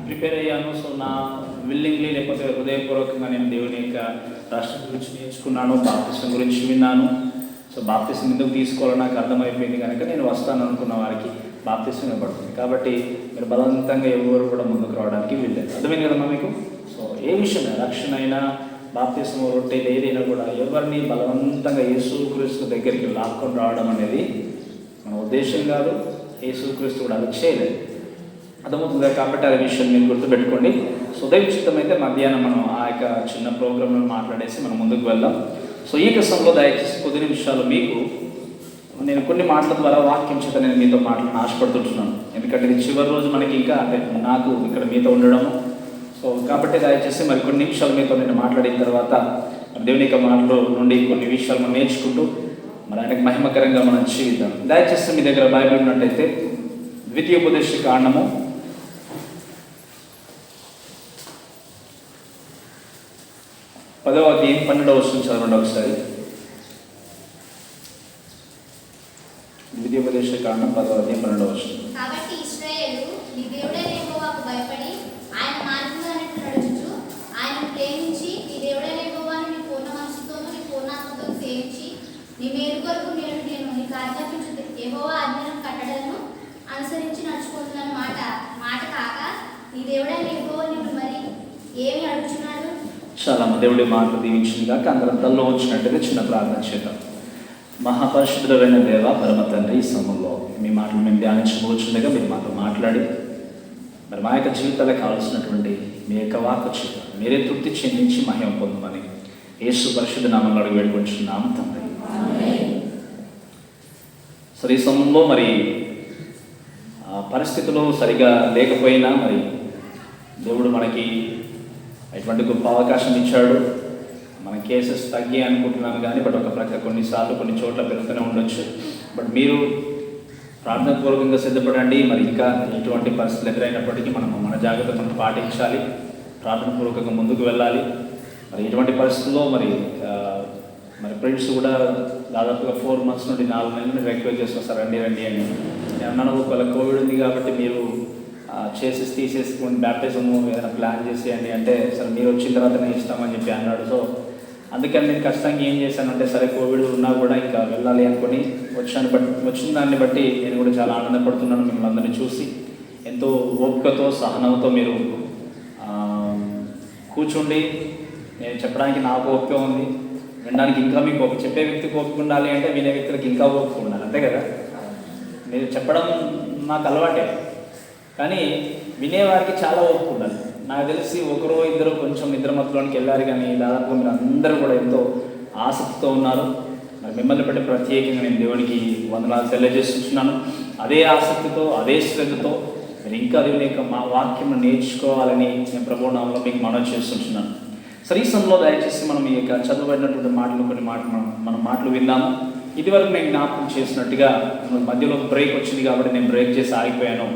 Prepare అయ్యాను. So నా willingly లేకపోతే హృదయపూర్వకంగా నేను దేవుని యొక్క రాష్ట్రం గురించి నేర్చుకున్నాను, బాప్తిసం గురించి విన్నాను. సో బాప్తిసం ఎందుకు తీసుకోవాలో నాకు అర్థమైపోయింది కనుక నేను వస్తాను అనుకున్న వారికి బాప్తిసం ఇవ్వబడుతుంది. కాబట్టి మీరు బలవంతంగా ఎవరు కూడా ముందుకు రావడానికి వీల్లేదు. అర్థమైంది కదమ్మా మీకు? సో ఏ విషయమైనా, రక్షణ అయినా, బాప్తిసం, రొట్టెలు ఏదైనా కూడా ఎవరిని బలవంతంగా యేసుక్రీస్తు దగ్గరికి లాక్కొని రావడం అనేది మన ఉద్దేశం కాదు. యేసుక్రీస్తు కూడా అది చేయలేదు. అర్థమవుతుందా? కాబట్టి ఆ విషయం మీరు గుర్తుపెట్టుకోండి. సో దైవచిత్తం అయితే మధ్యాహ్నం మనం ఆ యొక్క చిన్న ప్రోగ్రాంలో మాట్లాడేసి మనం ముందుకు వెళ్దాం. సో ఈ కసంలో దయచేసి కొద్ది నిమిషాలు మీకు నేను కొన్ని మాటల ద్వారా వాక్యం చేత నేను మీతో మాట్లాడిన ఆశపడుతుంటున్నాను. ఎందుకంటే ఇది చివరి రోజు మనకి ఇంకా అంటే నాకు ఇక్కడ మీతో ఉండడము. సో కాబట్టి దయచేసి మరి కొన్ని నిమిషాలు మీతో నేను మాట్లాడిన తర్వాత దేవుని యొక్క మాటలో నుండి కొన్ని విషయాలు మనం నేర్చుకుంటూ మరి ఆయనకు మహిమకరంగా మనం జీవిద్దాం. దయచేసి మీ దగ్గర బైబిల్ ఉన్నట్టయితే ద్వితీయోపదేశ కాండము 10వ అధ్యాయం 12వ వచనం చదవండి ఒకసారి. ద్వితీయోపదేశ కాండం 10వ అధ్యాయం 12వ వచనం. కాబట్టి ఇశ్రాయేలు నీ దేవుడైన యెహోవాకు భయపడి ఆయన మార్గములన్నిటిని నడుచుచు ఆయనను ప్రేమించి నీ దేవుడైన యెహోవాను నీ పూర్ణ మనసుతోనూ నీ పూర్ణాత్మతోనూ సేవించి నీ మేలు కొరకు నేను నీకు ఆజ్ఞాపించు యెహోవా ఆజ్ఞలను కట్టడలను అనుసరించి నడుచుకుంటున్న మాట కాక నీ దేవుడైన యెహోవా నిన్ను మరి ఏమి అడుగుచున్నాడు? చాలా దేవుడి మాటలు దీవించింది కాక అందరంతల్లో వచ్చినట్టుగా చిన్న ప్రార్థన చేద్దాం. మహాపరిశుద్ధుడైన దేవ, పరమ తండ్రి, ఈ సమయంలో మీ మాటలు మేము ధ్యానించబోచుండగా మీరు మాతో మాట్లాడి మరి మా యొక్క జీవితాలకు కావాల్సినటువంటి మీ యొక్క వాక్కు చేత మీరే తృప్తి చెందించి మహిమ పొందమని యేసు పరిశుద్ధ నామంలో అడిగి వేడుకొంచున్నాము తండ్రి. సరే, ఈ సమయంలో మరి పరిస్థితులు సరిగా లేకపోయినా మరి దేవుడు మనకి ఎటువంటి గొప్ప అవకాశం ఇచ్చాడు. మన కేసెస్ తగ్గి అనుకుంటున్నాను కానీ బట్ ఒక ప్రక్క కొన్నిసార్లు కొన్ని చోట్ల పెరుగుతూనే ఉండొచ్చు. బట్ మీరు ప్రార్థనాపూర్వకంగా సిద్ధపడండి. మరి ఇంకా ఎటువంటి పరిస్థితులు ఎదురైనప్పటికీ మన జాగ్రత్త మనం పాటించాలి, ప్రార్థనాపూర్వకంగా ముందుకు వెళ్ళాలి. మరి ఎటువంటి పరిస్థితుల్లో మరి ఫ్రెండ్స్ కూడా దాదాపుగా 4 months నుండి 4 నెలల నుండి రిక్వెస్ట్ చేస్తారు రండి అని. నేను అన్నాను ఒకవేళ కోవిడ్ ఉంది కాబట్టి మీరు తీసేసుకొని బ్యాప్టిజము ఏదైనా ప్లాన్ చేసేయండి అంటే సరే మీరు వచ్చిన తర్వాతనే ఇస్తామని చెప్పి అన్నాడు. సో అందుకని నేను ఖచ్చితంగా ఏం చేశానంటే సరే కోవిడ్ ఉన్నా కూడా ఇంకా వెళ్ళాలి అనుకుని వచ్చిన దాన్ని బట్టి నేను కూడా చాలా ఆనందపడుతున్నాను. మిమ్మల్ని అందరినీ చూసి ఎంతో ఓపికతో సహనంతో మీరు కూర్చుండి నేను చెప్పడానికి నాకు ఓపిక ఉంది, వినడానికి ఇంకా మీకు చెప్పే వ్యక్తికి ఓపిక ఉండాలి అంటే వినే వ్యక్తులకు ఇంకా ఓపిక ఉండాలి, అంతే కదా. మీరు చెప్పడం నాకు అలవాటే కానీ వినేవారికి చాలా ఓపిక ఉండాలి. నాకు తెలిసి ఒకరో ఇద్దరు కొంచెం నిద్రమత్తులోనికి వెళ్ళారు కానీ దాదాపు మీరు అందరూ కూడా ఎంతో ఆసక్తితో ఉన్నారు. మరి మిమ్మల్ని బట్టి ప్రత్యేకంగా నేను దేవునికి వందనాలు తెలియజేస్తున్నాను. అదే ఆసక్తితో అదే శ్రద్ధతో మీరు ఇంకా దేవుని యొక్క మా వాక్యం నేర్చుకోవాలని నేను ప్రభువు నామములో మీకు మనవి చేస్తున్నాను. సరే, ఈ సమయంలో దయచేసి మనం ఈ యొక్క చదవబడినటువంటి కొన్ని మాటలు విన్నాము. ఇదివరకు నేను జ్ఞాపకం చేసినట్టుగా మధ్యలో బ్రేక్ వచ్చింది కాబట్టి నేను బ్రేక్ చేసి ఆగిపోయాను.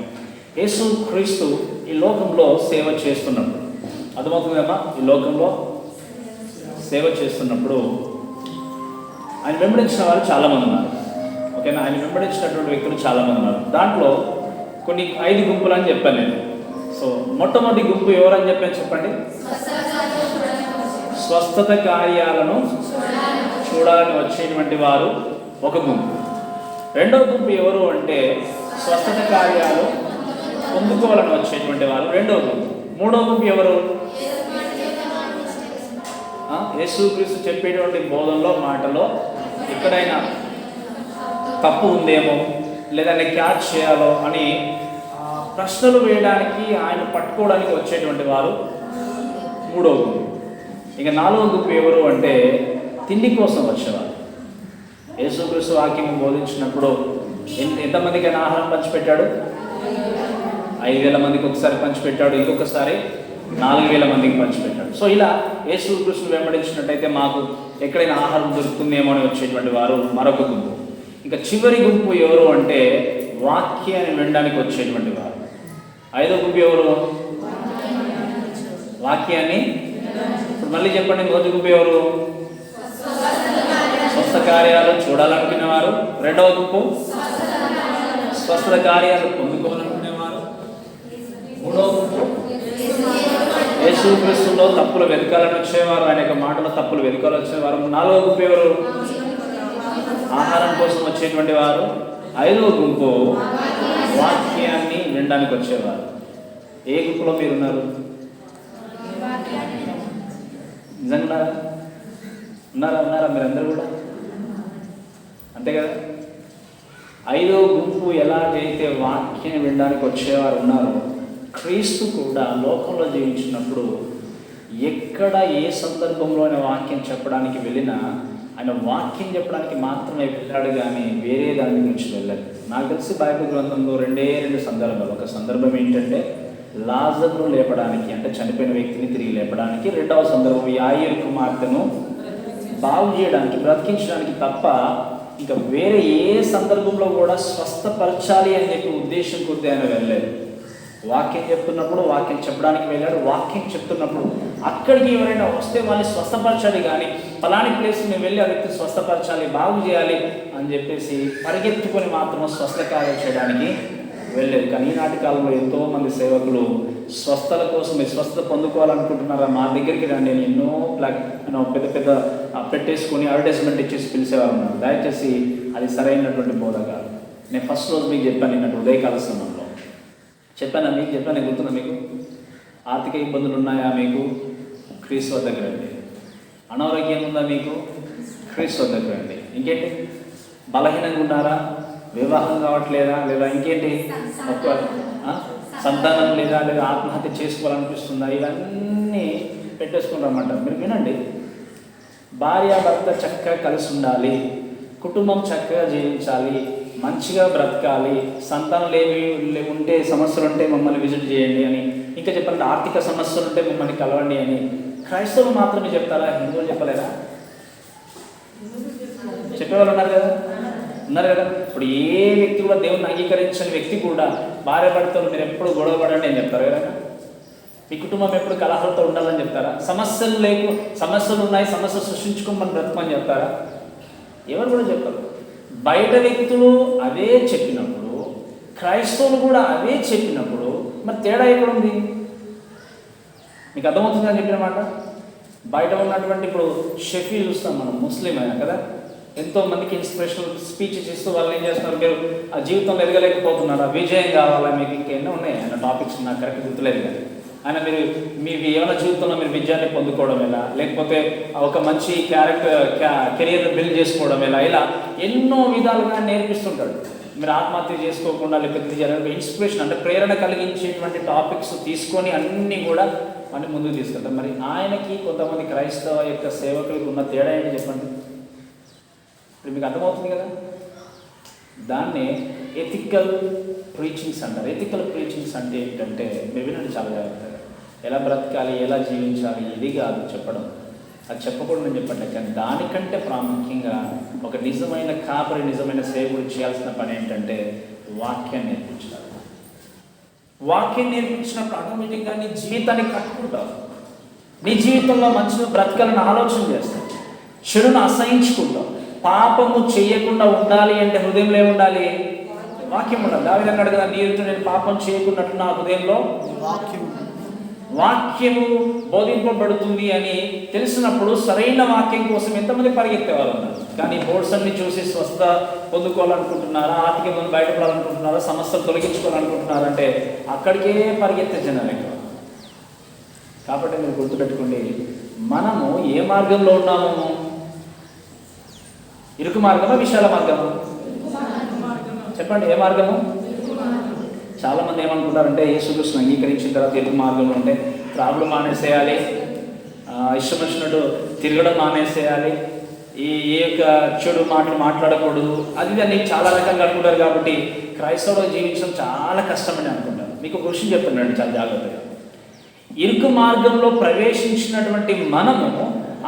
యేసు క్రీస్తు ఈ లోకంలో సేవ చేస్తున్నప్పుడు, అర్థమవుతుందమ్మా, ఈ లోకంలో సేవ చేస్తున్నప్పుడు ఆయన వెంబడించిన వారు చాలామంది ఉన్నారు. ఓకేనా? ఆయన వెంబడించినటువంటి వ్యక్తులు చాలామంది ఉన్నారు. దాంట్లో కొన్ని 5 గుంపులు అని చెప్పాను నేను. సో మొట్టమొదటి గుంపు ఎవరని చెప్పాను చెప్పండి? స్వస్థత కార్యాలను చూడాలని వచ్చేటువంటి వారు ఒక గుంపు. రెండవ గుంపు ఎవరు అంటే స్వస్థత కార్యాలు పొందుకోవాలని వచ్చేటువంటి వారు రెండవ గుంపు. మూడవ గుంపు ఎవరు? యేసుక్రీస్తు చెప్పేటువంటి బోధనలో మాటలో ఎక్కడైనా తప్పు ఉందేమో లేదంటే క్యాచ్ చేయాలో అని ప్రశ్నలు వేయడానికి ఆయన పట్టుకోవడానికి వచ్చేటువంటి వారు మూడవ గుంపు. ఇక నాలుగవ గుంపు ఎవరు అంటే తిండి కోసం వచ్చేవారు. యేసుక్రీస్తు వాక్యం బోధించినప్పుడు ఎంతమందికి ఆయన ఆహారం పంచిపెట్టాడు? 5,000 మందికి ఒకసారి పంచిపెట్టాడు, ఇంకొకసారి 4,000 మందికి పంచిపెట్టాడు. సో ఇలా యేసుక్రీస్తును వెంబడించినట్టయితే మాకు ఎక్కడైనా ఆహారం దొరుకుతుందేమో అని వచ్చేటువంటి వారు మరొక గుంపు. ఇంకా చివరి గుంపు ఎవరు అంటే వాక్యాన్ని వినడానికి వచ్చేటువంటి వారు. 5వ గుంపు ఎవరు? వాక్యాన్ని. ఇప్పుడు మళ్ళీ చెప్పండి, మొదటి గుంపు ఎవరు? స్వస్థ కార్యాలు చూడాలనుకునేవారు. రెండవ గుంపు స్వస్థ కార్యాలు పొందుకోవాలనుకునేవారు. మూడవ గుంపు యేసుక్రీస్తులో తప్పులు వెతకాలని వచ్చేవారు, ఆయన యొక్క మాటలో తప్పులు వెతకాలని వచ్చేవారు. 4వ గుంపు ఎవరు? ఆహారం కోసం వచ్చేటువంటి వారు. 5వ గుంపు వాక్యాన్ని వినడానికి వచ్చేవారు. ఏ గుంపులో మీరు ఉన్నారు? నిజంగా ఉన్నారా మీరందరూ కూడా? అంతే కదా. 5వ గుంపు ఎలాగైతే వాక్యం వినడానికి వచ్చేవారు ఉన్నారో, క్రీస్తు కూడా లోకంలో జీవించినప్పుడు ఎక్కడ ఏ సందర్భంలో ఆయన వాక్యం చెప్పడానికి వెళ్ళినా ఆయన వాక్యం చెప్పడానికి మాత్రమే వెళ్ళాడు, కానీ వేరే దాని గురించి వెళ్ళాడు. నాకు తెలిసి బైబిల్ గ్రంథంలో 2 సందర్భాలు. ఒక సందర్భం ఏంటంటే లాజరును లేపడానికి, అంటే చనిపోయిన వ్యక్తిని తిరిగి లేపడానికి. 2వ సందర్భం యాయీరు కుమార్తెను బాగు చేయడానికి, బ్రతికించడానికి తప్ప ఇంకా వేరే ఏ సందర్భంలో కూడా స్వస్థపరచాలి అని చెప్పి ఉద్దేశం కొద్ది ఆయన వెళ్ళలేదు. వాక్యం చెప్తున్నప్పుడు వాక్యం చెప్పడానికి వెళ్ళాడు. వాక్యం చెప్తున్నప్పుడు అక్కడికి ఎవరైనా వస్తే వాళ్ళని స్వస్థపరచాలి, కానీ ఫలాని ప్లేస్ మేము వెళ్ళి ఆ వ్యక్తిని స్వస్థపరచాలి, బాగు చేయాలి అని చెప్పేసి పరిగెత్తుకొని మాత్రం స్వస్థ కార్యం చేయడానికి వెళ్ళలేదు. కానీ ఈనాటి కాలంలో ఎంతోమంది సేవకులు స్వస్థల కోసం స్వస్థత పొందుకోవాలనుకుంటున్నారా, మా దగ్గరికి రండి, నేను ఎన్నో పెద్ద పెట్టేసుకొని అడ్వర్టైజ్మెంట్ ఇచ్చేసి పిలిచేవారు ఉన్నారు. దయచేసి అది సరైనటువంటి బోధ కాదు. నేను ఫస్ట్ రోజు మీకు చెప్పాను, నిన్నటి ఉదయకాల సమయంలో చెప్పాను, నేను గుర్తున్నా మీకు. ఆర్థిక ఇబ్బందులు ఉన్నాయా మీకు? క్రీస్తు వద్దకు రండి. అనారోగ్యం ఉందా మీకు? క్రీస్తు వద్దకు రండి. ఇంకేంటి? బలహీనంగా ఉన్నారా? వివాహం కావట్లేదా? లేదా ఇంకేంటి? ఒక సంతానం లేదా ఆత్మహత్య చేసుకోవాలనిపిస్తుందా? ఇవన్నీ పెట్టేసుకుంటామంటారు. మీరు వినండి. భార్యాభర్త చక్కగా కలిసి ఉండాలి, కుటుంబం చక్కగా జీవించాలి, మంచిగా బ్రతకాలి, సంతానాలు ఏమి ఉంటే సమస్యలు ఉంటే మమ్మల్ని విజిట్ చేయండి అని, ఇంకా చెప్పాలంటే ఆర్థిక సమస్యలు ఉంటే మమ్మల్ని కలవండి అని క్రైస్తవులు మాత్రమే చెప్తారా? హిందువులు చెప్పలేరా? చెప్పేవాళ్ళు ఉన్నారు కదా. ఇప్పుడు ఏ వ్యక్తి కూడా దేవుని అంగీకరించని వ్యక్తి కూడా భార్యాభర్తలు మీరు ఎప్పుడు గొడవ పడండి అని చెప్తారు కదా. మీ కుటుంబం ఎప్పుడు కలహాలతో ఉండాలని చెప్తారా? సమస్యలు ఉన్నాయి, సమస్యలు సృష్టించుకోమని బ్రతకమని చెప్తారా? ఎవరు కూడా చెప్పరు. బయట వ్యక్తులు అదే చెప్పినప్పుడు, క్రైస్తవులు కూడా అదే చెప్పినప్పుడు మరి తేడా ఎక్కడ ఉంది? మీకు అర్థమవుతుందని చెప్పిన మాట. బయట ఉన్నటువంటి ఇప్పుడు షఫీ చూస్తాం మనం, ముస్లిం అయినా కదా, ఎంతోమందికి ఇన్స్పిరేషనల్ స్పీచ్ ఇస్తూ వాళ్ళు ఏం చేస్తున్నారు, మీరు ఆ జీవితంలో ఎదగలేకపోతున్నారు, ఆ విజయం కావాలా, మీకు ఇంకెన్నో ఉన్నాయి ఆయన టాపిక్స్, నాకు కరెక్ట్ గుర్తులేదు కానీ ఆయన మీ ఏమైనా జీవితంలో మీరు విజయాన్ని పొందుకోవడం ఎలా, లేకపోతే ఒక మంచి కెరియర్ బిల్డ్ చేసుకోవడం ఎలా, ఇలా ఎన్నో విధాలుగా నేర్పిస్తుంటాడు. మీరు ఆత్మహత్య చేసుకోకుండా లేకపోతే ఇన్స్పిరేషన్ అంటే ప్రేరణ కలిగించేటువంటి టాపిక్స్ తీసుకొని అన్నీ కూడా మనం ముందుకు తీసుకెళ్తాం. మరి ఆయనకి కొంతమంది క్రైస్తవ యొక్క సేవకులకు ఉన్న తేడా ఏంటి చెప్పండి. ఇప్పుడు మీకు అర్థమవుతుంది కదా. దాన్నే ఎథికల్ ప్రీచింగ్స్ అంటారు. ఎథికల్ ప్రీచింగ్స్ అంటే ఏంటంటే మీరు వినండి చాలా జాగ్రత్తగా. ఎలా బ్రతకాలి, ఎలా జీవించాలి, ఇది కాదు చెప్పడం, అది చెప్పకూడదు నేను చెప్పట్లేదు. కానీ దానికంటే ప్రాముఖ్యంగా ఒక నిజమైన కాపరి, నిజమైన సేవకుడు చేయాల్సిన పని ఏంటంటే వాక్యాన్ని నేర్పించాలి. వాక్యం నేర్పించినప్పుడు ఆటోమేటిక్గా నీ జీవితాన్ని కట్టుకుంటావు. నీ జీవితంలో మంచిగా బ్రతకాలని ఆలోచన చేస్తావు, చెడును అసహించుకుంటావు. పాపము చేయకుండా ఉండాలి అంటే హృదయంలో ఏముండాలి? వాక్యం ఉండాలి. దావీదు అన్నాడు కదా, నీరుతో నేను పాపం చేయకున్నట్టు నా హృదయంలో వాక్యము బోధింపబడుతుంది అని తెలిసినప్పుడు సరైన వాక్యం కోసం ఎంతమంది పరిగెత్తేవాళ్ళు ఉన్నారు. కానీ బోర్డ్స్ అన్ని చూసి స్వస్థ పొందుకోవాలనుకుంటున్నారా, ఆర్థిక ఇబ్బంది బయటపడాలనుకుంటున్నారా, సమస్యలు తొలగించుకోవాలనుకుంటున్నారంటే అక్కడికే పరిగెత్తే జనాలు ఎక్కువ. కాబట్టి మీరు గుర్తుపెట్టుకోండి, మనము ఏ మార్గంలో ఉన్నాము? ఇరుకు మార్గమా, విశాల మార్గమా? చెప్పండి, ఏ మార్గము? చాలామంది ఏమనుకుంటారంటే యేసుక్రీస్తును అంగీకరించిన తర్వాత ఇరుకు మార్గంలో ఉంటే త్రాగుడు మానేసేయాలి, ఇష్టం వచ్చినట్టు తిరగడం మానేసేయాలి, ఏ యొక్క చెడు మాటలు మాట్లాడకూడదు, అది అని చాలా రకంగా అనుకుంటారు. కాబట్టి క్రైస్తవులు జీవించడం చాలా కష్టమని అనుకుంటారు. మీకు ఒక విషయం చెప్తున్నాండి చాలా జాగ్రత్తగా. ఇరుకు మార్గంలో ప్రవేశించినటువంటి మనము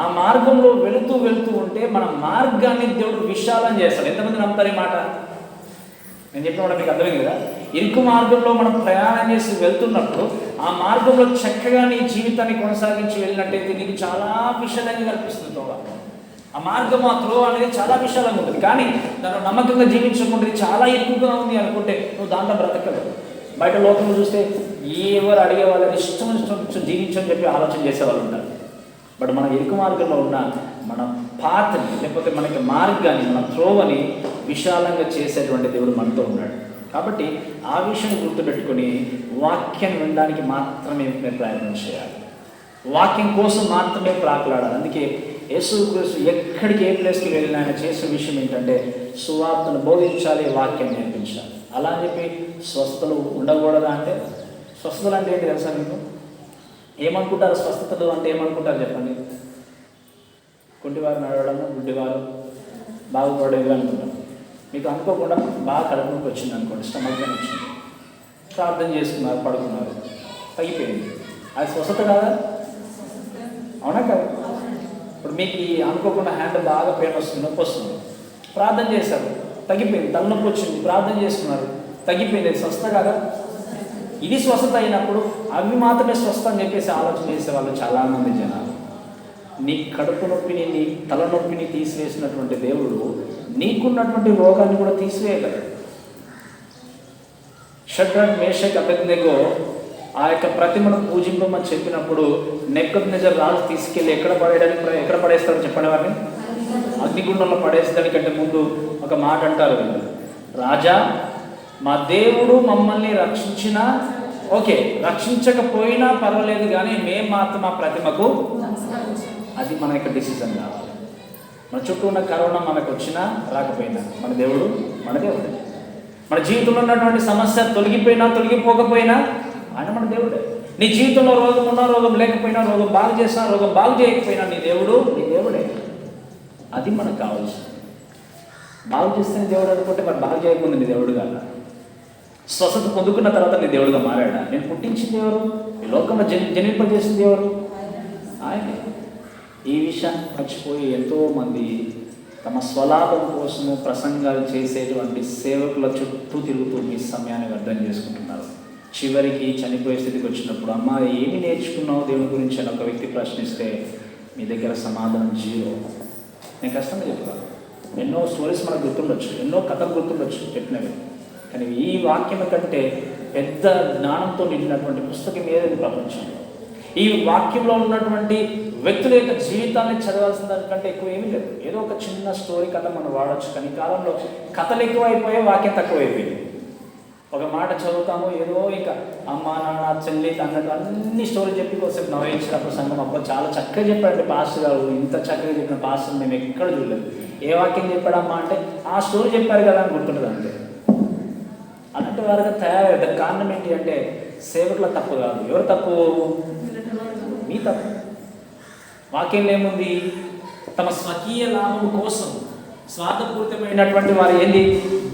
ఆ మార్గంలో వెళుతూ ఉంటే మన మార్గాన్ని దేవుడు విశాలం చేస్తాడు. ఎంతమంది నమ్ముతారు ఈ మాట? నేను చెప్పిన కూడా మీకు అర్థమైంది కదా. ఇరుకు మార్గంలో మనం ప్రయాణం చేసి వెళ్తున్నప్పుడు ఆ మార్గంలో చక్కగా నీ జీవితాన్ని కొనసాగించి వెళ్ళినట్టయితే నీకు చాలా విశాలంగా కనిపిస్తుంది తోవ. ఆ మార్గం, ఆ త్రోవ అనేది చాలా విశాలంగా ఉంటుంది. కానీ దాన్ని నమ్మకంగా జీవించకుండా చాలా ఇరుకుగా ఉంది అనుకుంటే నువ్వు దాంట్లో బ్రతకలేవు. బయట లోకంలో చూస్తే ఎవరు అడిగే వాళ్ళని ఇష్టం జీవించని చెప్పి ఆలోచన చేసే వాళ్ళు ఉంటారు. బట్ మన ఇరుకు మార్గంలో ఉన్న మన పాత్రని, లేకపోతే మనకి మార్గాన్ని, మన త్రోవని విశాలంగా చేసేటువంటి దేవుడు మనతో ఉన్నాడు. కాబట్టి ఆ విషయం గుర్తుపెట్టుకొని వాక్యాన్ని వినడానికి మాత్రమే ప్రయత్నం చేయాలి, వాక్యం కోసం మాత్రమే ప్రాకులాడాలి. అందుకే యేసుక్రీస్తు ఎక్కడికి ఏ ప్లేస్కి వెళ్ళినా ఆయన చేసే విషయం ఏంటంటే సువార్తను బోధించాలి, వాక్యం నేర్పించాలి. అలా అని చెప్పి స్వస్థతలు ఉండకూడదా అంటే, స్వస్థతలు అంటే ఏంటి తెలుసా మీకు? ఏమనుకుంటారు స్వస్థతలు అంటే? ఏమనుకుంటారు చెప్పండి? కుంటివారు నడవడము, గుడ్డివారు బాగుపడేవి అనుకుంటాం. మీకు అనుకోకుండా బాగా కడుపు నొప్పి వచ్చింది అనుకోండి, స్టమక్ పెయిన్ వచ్చింది, ప్రార్థన చేసుకున్నారు, పడుకున్నారు, తగ్గిపోయింది. అది స్వస్థత కాదా? అవునా కదా? ఇప్పుడు మీకు అనుకోకుండా హ్యాండ్ బాగా పెయిన్ వస్తుంది, నొప్పి వస్తుంది, ప్రార్థన చేశారు, తగ్గిపోయింది. తలనొప్పి వచ్చింది, ప్రార్థన చేసుకున్నారు, తగ్గిపోయింది. అది స్వస్థత కాదా? ఇది స్వస్థత అయినప్పుడు అవి మాత్రమే స్వస్థ అని చెప్పేసి ఆలోచన చేసేవాళ్ళు చాలామంది జనాలు. నీ కడుపు నొప్పిని, నీ తలనొప్పిని తీసివేసినటువంటి దేవుడు నీకున్నటువంటి రోగాన్ని కూడా తీసివేయగలడు. షడ్రక్, మేషక్, అబేద్నెగో ఆ యొక్క ప్రతిమను పూజింపమని చెప్పినప్పుడు నెబుకద్నెజర్ రాజు తీసుకెళ్ళి ఎక్కడ పడేస్తాడో చెప్పండి వారిని? అగ్నిగుండంలో పడేసేదానికంటే ముందు ఒక మాట అంటారు వీళ్ళు, రాజా మా దేవుడు మమ్మల్ని రక్షించినా ఓకే, రక్షించకపోయినా పర్వాలేదు, కానీ మేము మాత్రం మా ప్రతిమకు, అది మన యొక్క డిసిజన్ కావాలి. మన చుట్టూ ఉన్న కరోనా మనకు వచ్చినా రాకపోయినా మన దేవుడు మన దేవుడే. మన జీవితంలో ఉన్నటువంటి సమస్య తొలగిపోయినా తొలగిపోకపోయినా ఆయన మన దేవుడే. నీ జీవితంలో రోగం ఉన్నా, రోగం లేకపోయినా, రోగం బాగు చేసినా, రోగం బాగు చేయకపోయినా నీ దేవుడు నీ దేవుడే. అది మనకు కావాల్సింది. బాగు చేస్తేనే దేవుడు అనుకుంటే మరి బాగు చేయకుండా నీ దేవుడు కాదా? స్వస్థత పొందుకున్న తర్వాత నీ దేవుడుగా మారాడా? నేను పుట్టించింది ఎవరు? ఈ లోకంలో జనింపజేసింది ఎవరు? ఆయనే. ఈ విషయాన్ని మర్చిపోయి ఎంతోమంది తమ స్వలాభం కోసము ప్రసంగాలు చేసేటువంటి సేవకుల చుట్టూ తిరుగుతూ మీ సమయాన్ని వ్యర్థం చేసుకుంటున్నారు. చివరికి చనిపోయే స్థితికి వచ్చినప్పుడు, అమ్మా ఏమి నేర్చుకున్నావు దేవుని గురించి అని ఒక వ్యక్తి ప్రశ్నిస్తే మీ దగ్గర సమాధానం జీరో. నేను కష్టంగా చెప్తాను. ఎన్నో స్టోరీస్ మనకు గుర్తుండొచ్చు, ఎన్నో కథలు గుర్తుండొచ్చు చెప్పినవి, కానీ ఈ వాక్యం కంటే పెద్ద జ్ఞానంతో నిండినటువంటి పుస్తకం ఏదైతే ప్రపంచంలో. ఈ వాక్యంలో ఉన్నటువంటి వ్యక్తుల యొక్క జీవితాన్ని చదవాల్సిన దానికంటే ఎక్కువ ఏమీ లేదు. ఏదో ఒక చిన్న స్టోరీ కథ మనం వాడచ్చు, కానీ ఈ కాలంలో కథలు ఎక్కువైపోయాయి, వాక్యం తక్కువైపోయింది. ఒక మాట చదువుతాము, ఏదో ఇంకా అమ్మ నాన్న చెల్లి అన్నట్టు అన్ని స్టోరీ చెప్పి కోసం నవ్వించినప్పుడు సంఘం అబ్బా చాలా చక్కగా చెప్పాడంటే పాస్టర్ గారు, ఇంత చక్కగా చెప్పిన పాస్టర్ మేము ఎక్కడ చూడలేదు. ఏ వాక్యం చెప్పాడమ్మా అంటే ఆ స్టోరీ చెప్పారు కదా అని గుర్తుంటుంది అంతే. అలాంటి వారిగా తయారయ్యారు. కారణం ఏంటి అంటే సేవకుల తప్పు కాదు. ఎవరు తప్పు? మీ తప్పు. వాక్యంలో ఏముంది? తమ స్వకీయ లాభం కోసం స్వార్థపూరితమైనటువంటి వారు ఏంది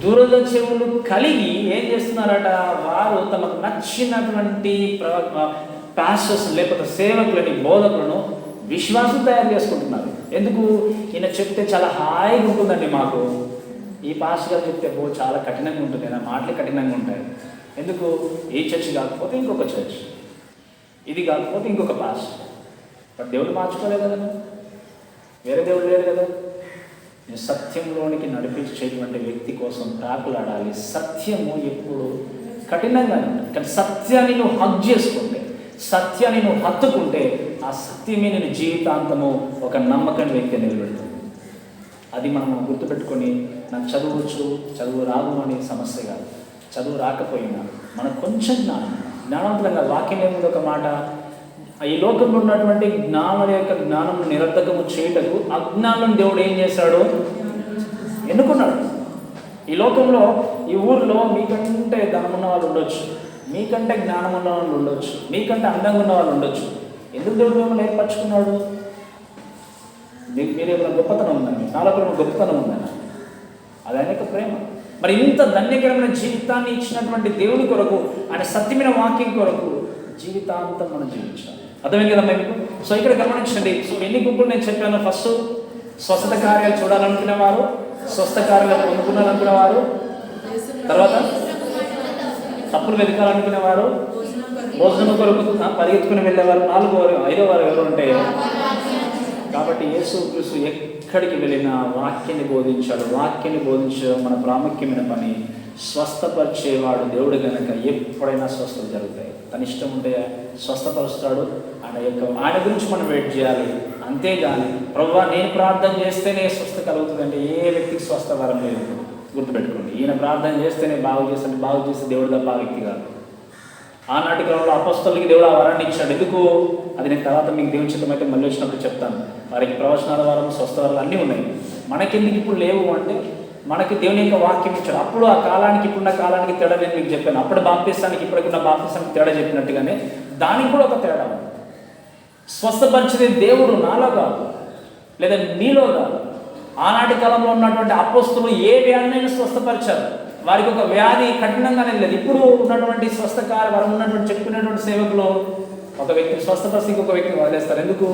దురద చెవులు కలిగి ఏం చేస్తున్నారట? వారు తమకు నచ్చినటువంటి పాస్టర్స్ లేకపోతే సేవకులని, బోధకులను విశ్వాసం తయారు చేసుకుంటున్నారు. ఎందుకు? ఈయన చెప్తే చాలా హాయిగా ఉంటుందండి మాకు, ఈ పాస్టర్ గారు చెప్తే చాలా కఠినంగా ఉంటుంది, నా మాటలు కఠినంగా ఉంటాయి. ఎందుకు? ఈ చర్చ్ కాకపోతే ఇంకొక చర్చ్, ఇది కాకపోతే ఇంకొక పాస్టర్. బట్ దేవుడు మార్చుకోలేదు కదా, వేరే దేవుడు లేడు కదా. నేను సత్యంలోనికి నడిపించేటువంటి వ్యక్తి కోసం ప్రాకులాడాలి. సత్యము ఎప్పుడు కఠినంగానే ఉంటుంది, కానీ సత్యాన్ని నువ్వు హక్ చేసుకుంటే, సత్యాన్ని నువ్వు హత్తుకుంటే ఆ సత్యమే నేను జీవితాంతము ఒక నమ్మకం వ్యక్తి నిలబెడుతుంది. అది మనం గుర్తుపెట్టుకొని, నాకు చదువు రాదు అనే సమస్య కాదు. చదువు రాకపోయినా మనకు కొంచెం జ్ఞానవంతులంగా వాక్యం ఏముంది ఒక మాట, ఈ లోకంలో ఉన్నటువంటి జ్ఞానం యొక్క జ్ఞానం నిరర్ధకము చేయుటకు అజ్ఞానం దేవుడు ఏం చేశాడు? ఎన్నుకున్నాడు. ఈ లోకంలో, ఈ ఊరిలో మీకంటే ధనం ఉన్న వాళ్ళు ఉండొచ్చు, మీకంటే జ్ఞానం ఉన్న వాళ్ళు ఉండొచ్చు, మీకంటే అందంగా ఉన్న వాళ్ళు ఉండొచ్చు. ఎందుకు దేవుడు మిమ్మల్ని ఏర్పరచుకున్నాడు? మీరేమైనా గొప్పతనం ఉందండి, నాలో ఏమైనా గొప్పతనం ఉందని, అది ఆయన యొక్క ప్రేమ. మరి ఇంత ధన్యకరమైన జీవితాన్ని ఇచ్చినటువంటి దేవుని కొరకు, ఆయన సత్యమైన వాక్యం కొరకు జీవితాంతం మనం జీవించాలి. అర్థమైంది కదా మీకు? సో ఇక్కడ గమనించండి. సో ఎన్ని గుంపులు నేను చెప్పాను? ఫస్ట్ స్వస్థత కార్యాలు చూడాలనుకునేవారు, స్వస్థ కార్యాలు పొందుకున్నారనుకునేవారు, తర్వాత తప్పులు వెతకాలనుకునేవారు, భోజనం కొరకు పరిగెత్తుకుని వెళ్ళేవారు, 5వ వారు ఎవరు ఉంటే. కాబట్టి యేసుక్రీస్తు ఎక్కడికి వెళ్ళినా వాక్యాన్ని బోధించాడు. వాక్యాన్ని బోధించడం మన ప్రాముఖ్యమైన పని. స్వస్థపరిచేవాడు దేవుడు కనుక ఎప్పుడైనా స్వస్థత జరుగుతాయి. తన ఇష్టం ఉంటే స్వస్థపరుస్తాడు. ఆయన గురించి మనం వెయిట్ చేయాలి. అంతేగాని ప్రభువా నేను ప్రార్థన చేస్తేనే స్వస్థ కలుగుతుందంటే ఏ వ్యక్తికి స్వస్థ వరం లేదు. గుర్తుపెట్టుకోండి, ఈయన ప్రార్థన చేస్తేనే బాగు చేస్తే దేవుడు తప్ప ఆ వ్యక్తి కాదు. ఆనాటి కాలంలో అపొస్తలులకి దేవుడు ఆ వరాన్ని ఇచ్చాడు. ఎందుకు? అది నేను తర్వాత మీకు దేవుని చిత్తం అయితే మళ్ళీ వచ్చినప్పుడు చెప్తాను. వారికి ప్రవచనాల వరం, స్వస్థ వరాలు అన్నీ ఉన్నాయి. మనకెందుకు ఇప్పుడు లేవు అంటే మనకి దేవుని యొక్క వాక్యం ఇచ్చాడు. అప్పుడు ఆ కాలానికి ఇప్పుడున్న కాలానికి తేడా నేను మీకు చెప్పాను. అప్పుడు బాప్తిస్తానికి ఇప్పుడున్న బాప్తిస్తానికి తేడా చెప్పినట్టుగానే దానికి కూడా ఒక తేడా ఉంది. స్వస్థపరిచేది దేవుడు నాలో కాదు, లేదా నీలో కాదు. ఆనాటి కాలంలో ఉన్నటువంటి అపోస్తులు ఏ వ్యాధినైనా స్వస్థపరిచారు. వారికి ఒక వ్యాధి కఠినంగానే లేదు. ఇప్పుడు ఉన్నటువంటి స్వస్థకార వరం ఉన్నటువంటి చెప్పుకునేటువంటి సేవకులు ఒక వ్యక్తిని స్వస్థపరిచి ఇంకొక వ్యక్తిని వదిలేస్తారు. ఎందుకు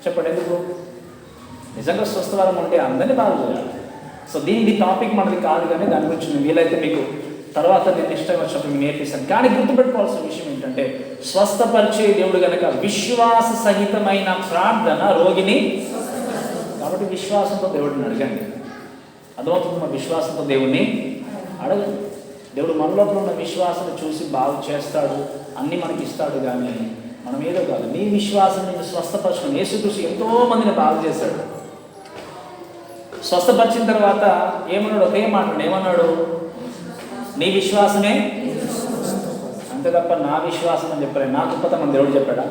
చెప్పండి? ఎందుకు? నిజంగా స్వస్థవరం ఉంటే అందరినీ బాగా చేయాలి. సో దీనికి టాపిక్ మనది కాదు, కానీ దాని గురించి నేను వీలైతే మీకు తర్వాత నేను ఇష్టం వచ్చినప్పుడు మీకు నేర్పిస్తాను. కానీ గుర్తుపెట్టుకోవాల్సిన విషయం ఏంటంటే స్వస్థపరిచే దేవుడు కనుక విశ్వాస సహితమైన ప్రార్థన రోగిని. కాబట్టి విశ్వాసంతో దేవుడిని అడగండి. అర్థమవుతుంది? మా విశ్వాసంతో దేవుడిని అడగండి. దేవుడు మనలో ఉన్న విశ్వాసం చూసి బాగు చేస్తాడు, అన్నీ మనకి ఇస్తాడు. కానీ మనం ఏదో కాదు. నీ విశ్వాసం నేను స్వస్థపరచడం. యేసుక్రీస్తు ఎంతో మందిని బాగు చేశాడు. స్వస్థపరిచిన తర్వాత ఏమన్నాడు? ఒకే మాట ఏమన్నాడు? నీ విశ్వాసమే. అంతే తప్ప నా విశ్వాసం అని చెప్పలేదు. నా గొప్పతనం దేవుడు చెప్పాడా?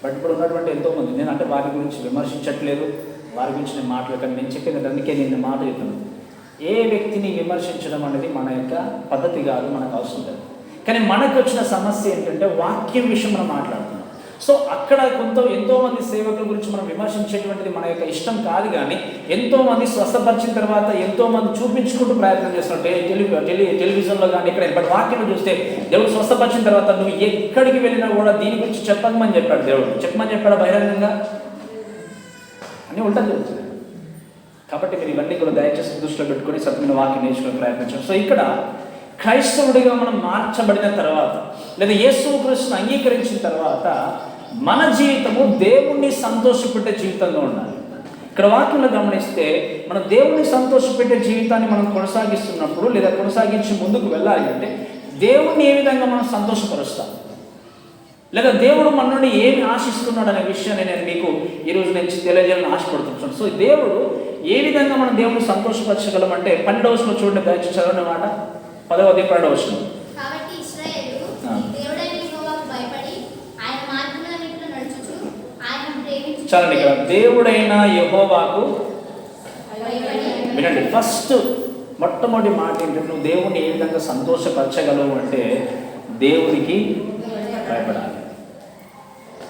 బట్ ఇప్పుడు ఉన్నటువంటి ఎంతోమంది, నేను అంటే వారి గురించి విమర్శించట్లేదు, వారి గురించి నేను మాట్లాడతాను. నేను చెప్పేది అందుకే నేను మాట చెప్తాను. ఏ వ్యక్తిని విమర్శించడం అనేది మన యొక్క పద్ధతి కాదు, మనకు అవసరం లేదు. కానీ మనకు వచ్చిన సమస్య ఏంటంటే వాక్యం విషయం మనం మాట్లాడుతున్నాం. సో అక్కడ ఎంతోమంది సేవకుల గురించి మనం విమర్శించేటువంటిది మన యొక్క ఇష్టం కాదు. కానీ ఎంతోమంది స్వస్థపరిచిన తర్వాత ఎంతోమంది చూపించుకుంటూ ప్రయత్నం చేస్తుంటే టెలివిజన్లో కానీ ఇక్కడ బట్ వాక్యం చూస్తే దేవుడు స్వస్థపరిచిన తర్వాత నువ్వు ఎక్కడికి వెళ్ళినా కూడా దీని గురించి చెప్పమని చెప్పాడు. దేవుడు చెప్పమని చెప్పాడు బహిరంగంగా. అన్నీ ఉల్టా జరుగుతుంది. కాబట్టి మీరు ఇవన్నీ కూడా దయచేసి దృష్టిలో పెట్టుకొని సత్యమైన వాక్యం నేర్చుకునే ప్రయత్నించాం. సో ఇక్కడ క్రైస్తవుడిగా మనం మార్చబడిన తర్వాత, లేదా యేసుక్రీస్తును అంగీకరించిన తర్వాత మన జీవితము దేవుణ్ణి సంతోషపెట్టే జీవితంగా ఉండాలి. ఇక్కడ వాక్యంలో గమనిస్తే మనం దేవుణ్ణి సంతోషపెట్టే జీవితాన్ని మనం కొనసాగిస్తున్నప్పుడు, లేదా కొనసాగించి ముందుకు వెళ్ళాలి అంటే దేవుణ్ణి ఏ విధంగా మనం సంతోషపరుస్తాం, లేదా దేవుడు మన నుండి ఏమి ఆశిస్తున్నాడు అనే విషయాన్ని నేను మీకు ఈరోజు నుంచి తెలియజేయాలని ఆశపడుతున్నాను. సో దేవుడు ఏ విధంగా మనం దేవుడిని సంతోషపరచగలం అంటే 12వ వచనం చూడండి, దయచేసి చదవండి మాట. 10వ అధ్యాయం 12వ వచనం. కాబట్టి ఇశ్రాయేలు దేవుడైన యెహోవాకు భయపడి ఆయన మార్గములన్నిటిలో నడుచుచు ఆయనను ప్రేమించు. చాలండి. ఇక్కడ దేవుడైన యెహోవాకు వినండి. ఫస్ట్ మొట్టమొదటి మాట ఏంటంటే నువ్వు దేవుడిని ఏ విధంగా సంతోషపరచగలవు అంటే దేవుడికి భయపడాలి.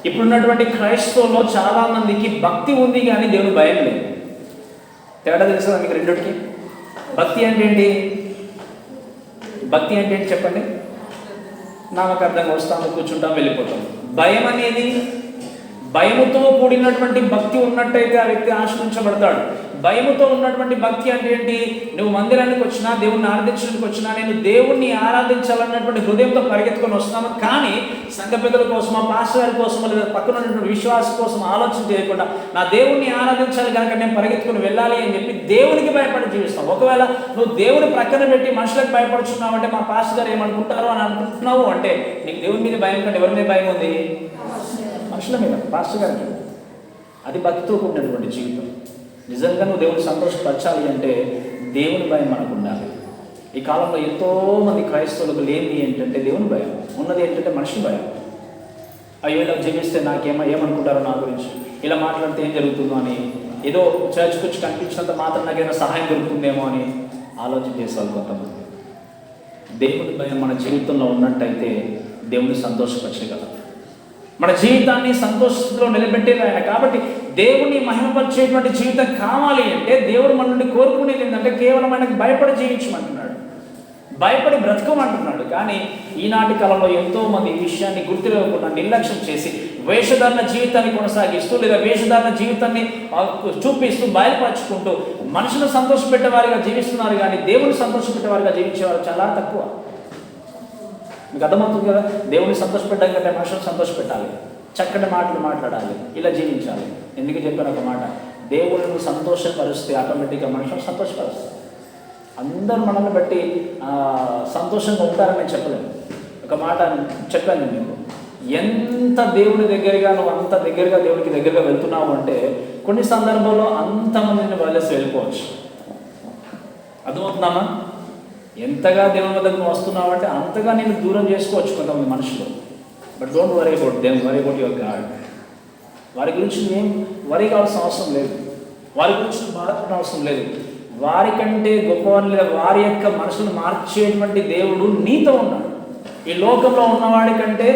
ఇప్పుడున్నటువంటి క్రైస్తవుల్లో చాలా మందికి భక్తి ఉంది కానీ దేవుని భయం లేదు. తేడా తెలుసా మీకు రెండుకి? భక్తి అంటే ఏంటి? భక్తి అంటే ఏంటి చెప్పండి? నామకార్థంగా వస్తాము, కూర్చుంటాం, వెళ్ళిపోతాం. భయం అనేది, భయముతో కూడినటువంటి భక్తి ఉన్నట్టయితే ఆ వ్యక్తి ఆశ్రయించబడతాడు. భయముతో ఉన్నటువంటి భక్తి అంటే ఏంటి? నువ్వు మందిరానికి వచ్చినా, దేవుణ్ణి ఆరాధించడానికి వచ్చినా, నేను దేవుణ్ణి ఆరాధించాలన్నటువంటి హృదయంతో పరిగెత్తుకొని వస్తున్నాను. కానీ సంఘ పెద్దల కోసమో, పాస్టర్ గారి కోసమో, లేదా పక్కన ఉన్నటువంటి విశ్వాసం కోసం ఆలోచన చేయకుండా నా దేవుణ్ణి ఆరాధించాలి కనుక నేను పరిగెత్తుకుని వెళ్ళాలి అని చెప్పి దేవునికి భయపడి జీవిస్తావు. ఒకవేళ నువ్వు దేవుని ప్రక్కన పెట్టి మనుషులకు భయపడుచున్నావు అంటే మా పాస్టర్ గారు ఏమనుకుంటారో అని అనుకుంటున్నావు అంటే నీకు దేవుని మీద భయం కంటే ఎవరి మీద భయం ఉంది? మనుషుల మీద, పాస్టర్ గారి మీద. అది భక్తితో కూడినటువంటి జీవితం. నిజంగా నువ్వు దేవుని సంతోషపరచాలి అంటే దేవుని భయం మనకు ఉండాలి. ఈ కాలంలో ఎంతోమంది క్రైస్తవులకు లేనిది ఏంటంటే దేవుని భయం, ఉన్నది ఏంటంటే మనిషి భయం. అయ్యో ఇలా జీవిస్తే ఏమనుకుంటారో నా గురించి, ఇలా మాట్లాడితే ఏం జరుగుతుందో అని, ఏదో చర్చ్కి వచ్చి కనిపించినంత మాత్రం నాకేదైనా సహాయం దొరుకుతుందేమో అని ఆలోచన చేసేవాళ్ళు కొంతమంది. దేవుని భయం మన జీవితంలో ఉన్నట్టయితే దేవుని సంతోషపరచగలం. మన జీవితాన్ని సంతోషంలో నిలబెట్టేది ఆయన. కాబట్టి దేవుని మహిమపరిచేటువంటి జీవితం కావాలి అంటే దేవుడు మన నుండి కోరుకునేది ఏంటంటే కేవలం ఆయనకు భయపడి జీవించమంటున్నాడు, భయపడి బ్రతకమంటున్నాడు. కానీ ఈనాటి కాలంలో ఎంతోమంది ఈ విషయాన్ని గుర్తివ్వకుండా నిర్లక్ష్యం చేసి వేషధారణ జీవితాన్ని కొనసాగిస్తూ, లేదా వేషధారణ జీవితాన్ని చూపిస్తూ బయలుపరుచుకుంటూ మనుషులను సంతోషపెట్టేవారిగా జీవిస్తున్నారు. కానీ దేవుని సంతోషపెట్టేవారిగా జీవించేవారు చాలా తక్కువ. మీకు అర్థమవుతుంది కదా? దేవుని సంతోషపెట్టడం కంటే మనుషులను సంతోషపెట్టాలి, చక్కటి మాటలు మాట్లాడాలి, ఇలా జీవించాలి. ఎందుకు చెప్పాను ఒక మాట? దేవుడిని సంతోషపరిస్తే ఆటోమేటిక్గా మనుషులను సంతోషపరుస్తాయి. అందరూ మనల్ని బట్టి సంతోషంగా ఉంటారని నేను చెప్పలేను. ఒక మాట చెప్పాను మీకు, ఎంత దేవుని దగ్గరగా నువ్వు అంత దగ్గరగా దేవునికి దగ్గరగా వెళ్తున్నావు అంటే కొన్ని సందర్భాల్లో అంతమందిని వదిలేసి వెళ్ళిపోవచ్చు. అర్థమవుతున్నామా? ఎంతగా దేవుని వద్దకు నువ్వు వస్తున్నావు అంటే అంతగా నేను దూరం చేసుకోవచ్చు కొంతమంది మనుషులు. But don't worry about them, worry about your God. వారి గురించి ఏం వరీ కావాల్సిన అవసరం లేదు, వారి గురించి బాధపడిన అవసరం లేదు. వారికంటే గొప్పవారు లేదా వారి యొక్క మనసును మార్చేటువంటి దేవుడు నీతో ఉన్నాడు. ఈ లోకంలో ఉన్నవాడి కంటే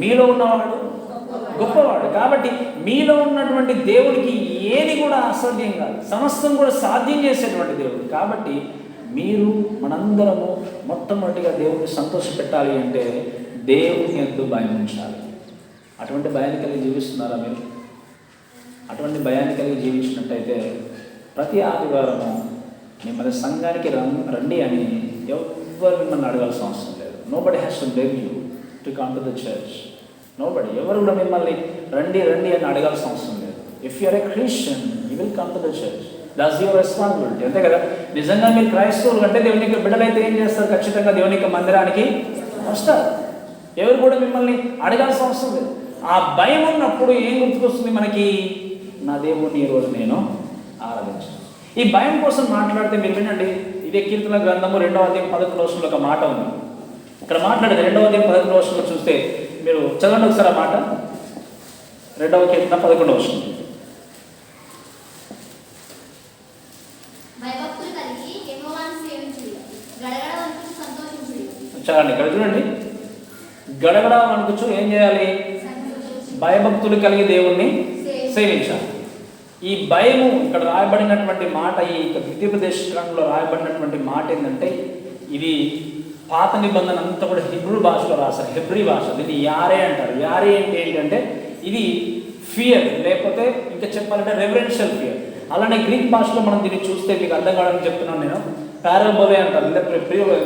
మీలో ఉన్నవాడు గొప్పవాడు. కాబట్టి మీలో ఉన్నటువంటి దేవుడికి ఏది కూడా అసాధ్యం కాదు, సమస్తం కూడా సాధ్యం చేసేటువంటి దేవుడు. కాబట్టి మీరు మనందరము మొట్టమొదటిగా దేవుడిని సంతోషపెట్టాలి అంటే దేవుని యందు భయం ఉంచాలి. అటువంటి భయాన్ని కలిగి జీవిస్తున్నారా మీరు? అటువంటి భయాన్ని కలిగి జీవించినట్టయితే ప్రతి ఆదివారము మిమ్మల్ని సంఘానికి రండి అని ఎవరు మిమ్మల్ని అడగాల్సిన అవసరం లేదు. Nobody has to beg you to come to the church. Nobody, ఎవరు కూడా మిమ్మల్ని రండి అని అడగాల్సిన అవసరం లేదు. If you are a Christian you will come to the church. That's your responsibility, అంతే కదా. నిజంగా మీరు క్రైస్తవులు అంటే దేవుని యొక్క బిడ్డలైతే ఏం చేస్తారు? ఖచ్చితంగా దేవుని యొక్క మందిరానికి వస్తారు. ఎవరు కూడా మిమ్మల్ని అడగాల్సిన అవసరం లేదు. ఆ భయం ఉన్నప్పుడు ఏం గుర్తుకొస్తుంది మనకి? నా దేవుడిని ఈరోజు నేను ఆరాధించాను. ఈ భయం కోసం మాట్లాడితే మీరు వినండి, ఇదే కీర్తన గ్రంథము 2వ అధ్యాయం 11వ వచనంలో ఒక మాట ఉంది. ఇక్కడ మాట్లాడేది 2వ అధ్యాయం 11వ వచనంలో చూస్తే మీరు చదవండి ఒకసారి ఆ మాట. 2వ కీర్తన 11వ వచనం. చదవండి, ఇక్కడ చూడండి. గడగడ వణుకుచు ఏం చేయాలి? భయభక్తులు కలిగి దేవుణ్ణి సేవించాలి. ఈ భయము ఇక్కడ రాయబడినటువంటి మాట, ఈ ద్వితీయోపదేశ కాండంలో రాయబడినటువంటి మాట ఏంటంటే, ఇది పాత నిబంధన అంతా కూడా హిబ్రూ భాషలో రాశారు, హెబ్రీ భాష. దీన్ని యారే అంటారు. యారే అంటే ఏంటంటే ఇది ఫియర్, లేకపోతే ఇంకా చెప్పాలంటే రెవరెన్షియల్ ఫియర్. అలానే గ్రీక్ భాషలో మనం దీన్ని చూస్తే మీకు అర్థం కావడానికి చెప్తున్నాను నేను, పారాబోలే అంటారు.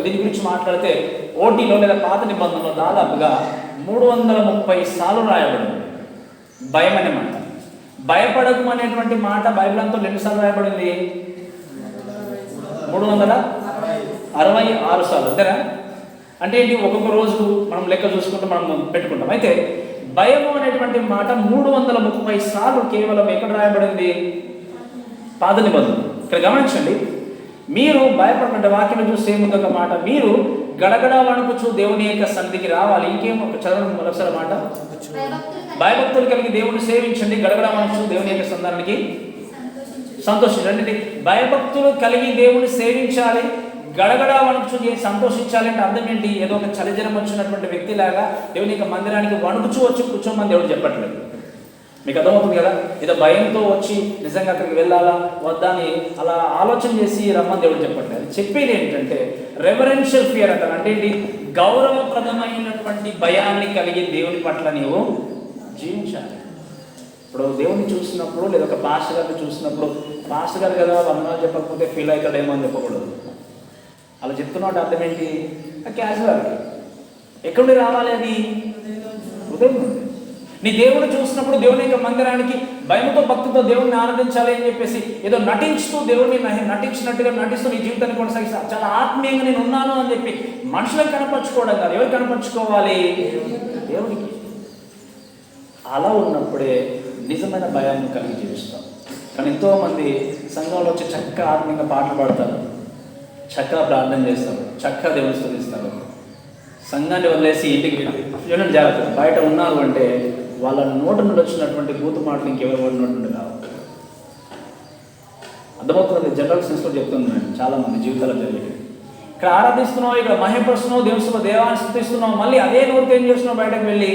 దీని గురించి మాట్లాడితే ఓటీలో లేదా పాత నిబంధనలో దాదాపుగా 330 సార్లు రాయబడింది భయం అనే మాట. భయపడకు అనేటువంటి మాట బైబిల్ అంతా ఎన్నిసార్లు రాయబడింది? 366 సార్లు, అంతేనా? అంటే ఏంటి? ఒక్కొక్క రోజు మనం లెక్క చూసుకుంటూ మనం పెట్టుకుంటాం. అయితే భయము అనేటువంటి మాట 330 సార్లు కేవలం ఎక్కడ రాయబడింది? పాత నిబంధన. ఇక్కడ గమనించండి, మీరు భయపడకండి. వాక్యం చూస్తే ఏముంది ఒక మాట, మీరు గడగడ వణుకుచు దేవుని యొక్క సన్నిధికి రావాలి. ఇంకేం ఒక చదవండి మరొకసారి మాట, భయభక్తులు కలిగి దేవుని సేవించండి, గడగడ వణుకుచు దేవుని యొక్క సంధానానికి సంతోషించండి. భయభక్తులు కలిగి దేవుని సేవించాలి, గడగడ వణుకుచు సంతోషించాలి అంటే అర్థం ఏంటి? ఏదో ఒక చలిజనం వచ్చినటువంటి వ్యక్తిలాగా దేవుని యొక్క మందిరానికి వణుకుచు వచ్చి కూర్చోమని దేవుడు చెప్పట్లేదు. మీకు అర్థమవుతుంది కదా? ఏదో భయంతో వచ్చి నిజంగా అక్కడికి వెళ్ళాలా వద్దా అని అలా ఆలోచన చేసి రమ్మని దేవుడు చెప్పట్లేదు. చెప్పేది ఏంటంటే రెవరెన్షియల్ ఫియర్ అంటారు. అంటే ఏంటి? గౌరవప్రదమైనటువంటి భయాన్ని కలిగి దేవుని పట్ల నీవు జీవించాలి. ఇప్పుడు దేవుని చూసినప్పుడు లేదా ఒక పాస్టర్ గారిని చూసినప్పుడు, పాస్టర్ గారు కదా వందనాలు చెప్పకపోతే ఫీల్ అవుతాడేమో అని చెప్పకూడదు. అలా చెప్తున్నట్టు అర్థం ఏంటి? క్యాజువల్. ఎక్కడి రావాలి అది? హృదయం నుండి. నీ దేవుడు చూసినప్పుడు దేవుని యొక్క మందిరానికి భయంతో భక్తితో దేవుడిని ఆరాధించాలి అని చెప్పేసి ఏదో నటించుతూ దేవుడిని నటించినట్టుగా నటిస్తూ నీ జీవితాన్ని కొనసాగిస్తా చాలా ఆత్మీయంగా నేను ఉన్నాను అని చెప్పి మనుషులకు కనపరుచుకోవడం కాదు. ఎవరు కనపరుచుకోవాలి? దేవుడికి. అలా ఉన్నప్పుడే నిజమైన భయాన్ని కలిగి జీవిస్తాం. కానీ ఎంతోమంది సంఘంలో వచ్చి చక్కగా ఆత్మీయంగా పాటలు పాడతారు, చక్కగా ప్రార్థన చేస్తారు, చక్కగా దేవుని స్తుతిస్తారు. సంఘాన్ని వదిలేసి ఇంటికి చూడండి జాగ్రత్త. బయట ఉన్నారు అంటే వాళ్ళ నోటి నుండి వచ్చినటువంటి బూతు మాటలు ఇంకెవరి నోటి నుండి రావు. అర్థమవుతుంది? జనరల్ సెన్స్లో చెప్తున్నాను, చాలామంది జీవితాలు జరిగేది. ఇక్కడ ఆరాధిస్తున్నావు, ఇక్కడ మహిమపరుస్తున్నావు, దేవాన్ని స్తుతిస్తున్నావు, మళ్ళీ అదే నోటితో ఏం చేస్తున్నావు? బయటకు వెళ్ళి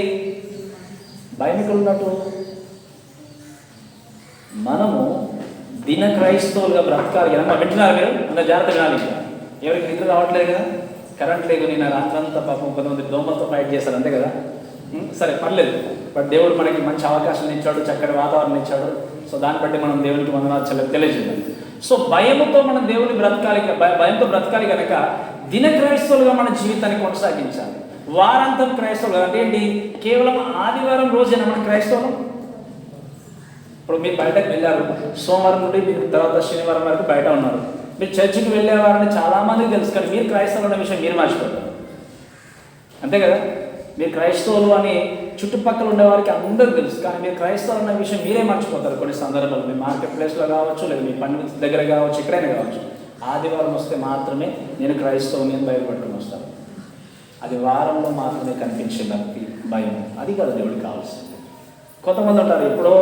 భయం ఇక్కడ ఉన్నట్టు. మనము దిన క్రైస్తవులుగా బ్రతకాలి కదా. వింటున్నారు మీరు? అంత జాగ్రత్త వినాలి. ఎవరికి నిద్ర రావట్లేదు కదా, కరెంట్ లేదు, నేను రాత్రంతా పాపం కొంతమంది దోమలతో ఫైట్ చేశారు, అంతే కదా. సరే పర్లేదు, బట్ దేవుడు మనకి మంచి అవకాశం ఇచ్చాడు, చక్కటి వాతావరణం ఇచ్చాడు. సో దాన్ని బట్టి మనం దేవునికి వందనాలు తెలియజేయాలి. సో భయముతో మనం దేవుని బ్రతకాలి, భయంతో బ్రతకాలి కనుక దిన క్రైస్తవులుగా మన జీవితాన్ని కొనసాగించాలి. వారాంతం క్రైస్తవులు అంటే ఏంటి? కేవలం ఆదివారం రోజైనా మన క్రైస్తవులు. ఇప్పుడు మీరు బయటకు వెళ్ళారు, సోమవారం నుండి మీరు తర్వాత శనివారం వరకు బయట ఉన్నారు, మీరు చర్చికి వెళ్ళేవారని చాలామందికి తెలుసు, కానీ మీరు క్రైస్తవులు అనే విషయం మీరు మర్చిపోతారు. అంతే కదా? మీరు క్రైస్తవులు అని చుట్టుపక్కల ఉండేవారికి అందరూ తెలుసు, కానీ మీరు క్రైస్తవులు అన్న విషయం మీరే మర్చిపోతారు. కొన్ని సందర్భాలు మీ మార్కెట్ ప్లేస్లో కావచ్చు, లేదా మీ పని దగ్గర కావచ్చు, ఎక్కడైనా కావచ్చు. ఆదివారం వస్తే మాత్రమే నేను క్రైస్తవుని అని బయలుపట్టుకుని వస్తాను. అది వారంలో మాత్రమే కనిపించే భక్తి, భయం. అది కాదు దేవుడికి కావాల్సింది. కొంతమంది ఉంటారు ఎప్పుడో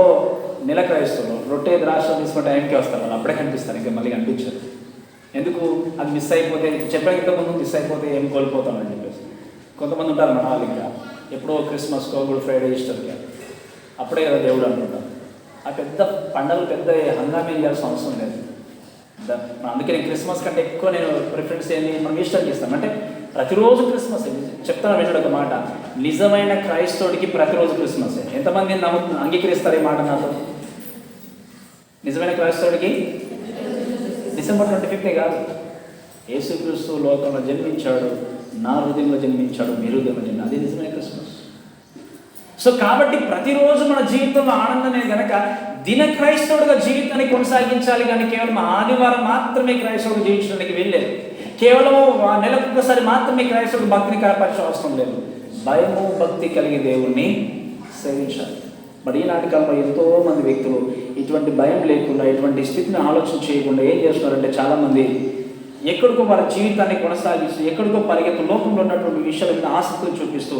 నెల క్రైస్తవులు రొట్టె ద్రాక్ష తీసుకున్న టైంకి వస్తారు, వాళ్ళు అప్పుడే కనిపిస్తారు, ఇంకా మళ్ళీ కనిపించరు. ఎందుకు? అది మిస్ అయిపోతే, చెప్పడానికి ముందు మిస్ అయిపోతే ఏం కోల్పోతామని చెప్పేసి. కొంతమంది ఉంటారు మన వాళ్ళు ఇంకా ఎప్పుడో క్రిస్మస్కో, గుడ్ ఫ్రైడే, ఈస్టర్కి అప్పుడే కదా దేవుడు అంటుంటాం. ఆ పెద్ద పండుగలు పెద్ద హంగామా చేయాల్సిన అవసరం లేదు. అందుకే నేను క్రిస్మస్ కంటే ఎక్కువ నేను ప్రిఫరెన్స్ ఏంటి, మనం ఈస్టర్కి ఇస్తాం. అంటే ప్రతిరోజు క్రిస్మస్. చెప్తాను విన్నాడు ఒక మాట, నిజమైన క్రైస్తవుడికి ప్రతిరోజు క్రిస్మస్. ఎంతమంది అంగీకరిస్తారు ఈ మాట నాతో? నిజమైన క్రైస్తవుడికి డిసెంబర్ 25 కాదు. యేసుక్రీస్తు లోకంలో జన్మించాడు, నా హృదయంలో జన్మించాడు, మీ హృదయంలో జన్మించాడు. అది నిజమైన క్రిస్మస్. సో కాబట్టి ప్రతిరోజు మన జీవితంలో ఆనందమే కనుక దిన క్రైస్తవుడిగా జీవితాన్ని కొనసాగించాలి, కానీ కేవలం ఆదివారం మాత్రమే క్రైస్తవుడు జీవించడానికి వెళ్ళలేదు. కేవలం నెలకు ఒకసారి మాత్రమే క్రైస్తవుడు భక్తిని కనపరచే అవసరం లేదు. భయము భక్తి కలిగి దేవుణ్ణి సేవించాలి. మరి ఈనాటి కాలంలో ఎంతోమంది వ్యక్తులు ఇటువంటి భయం లేకుండా, ఇటువంటి స్థితిని ఆలోచన చేయకుండా ఏం చేస్తున్నారంటే, చాలామంది ఎక్కడికో వారి జీవితాన్ని కొనసాగిస్తూ, ఎక్కడికో పరిగెత్తు, లోకంలో ఉన్నటువంటి విషయాల మీద ఆసక్తిని చూపిస్తూ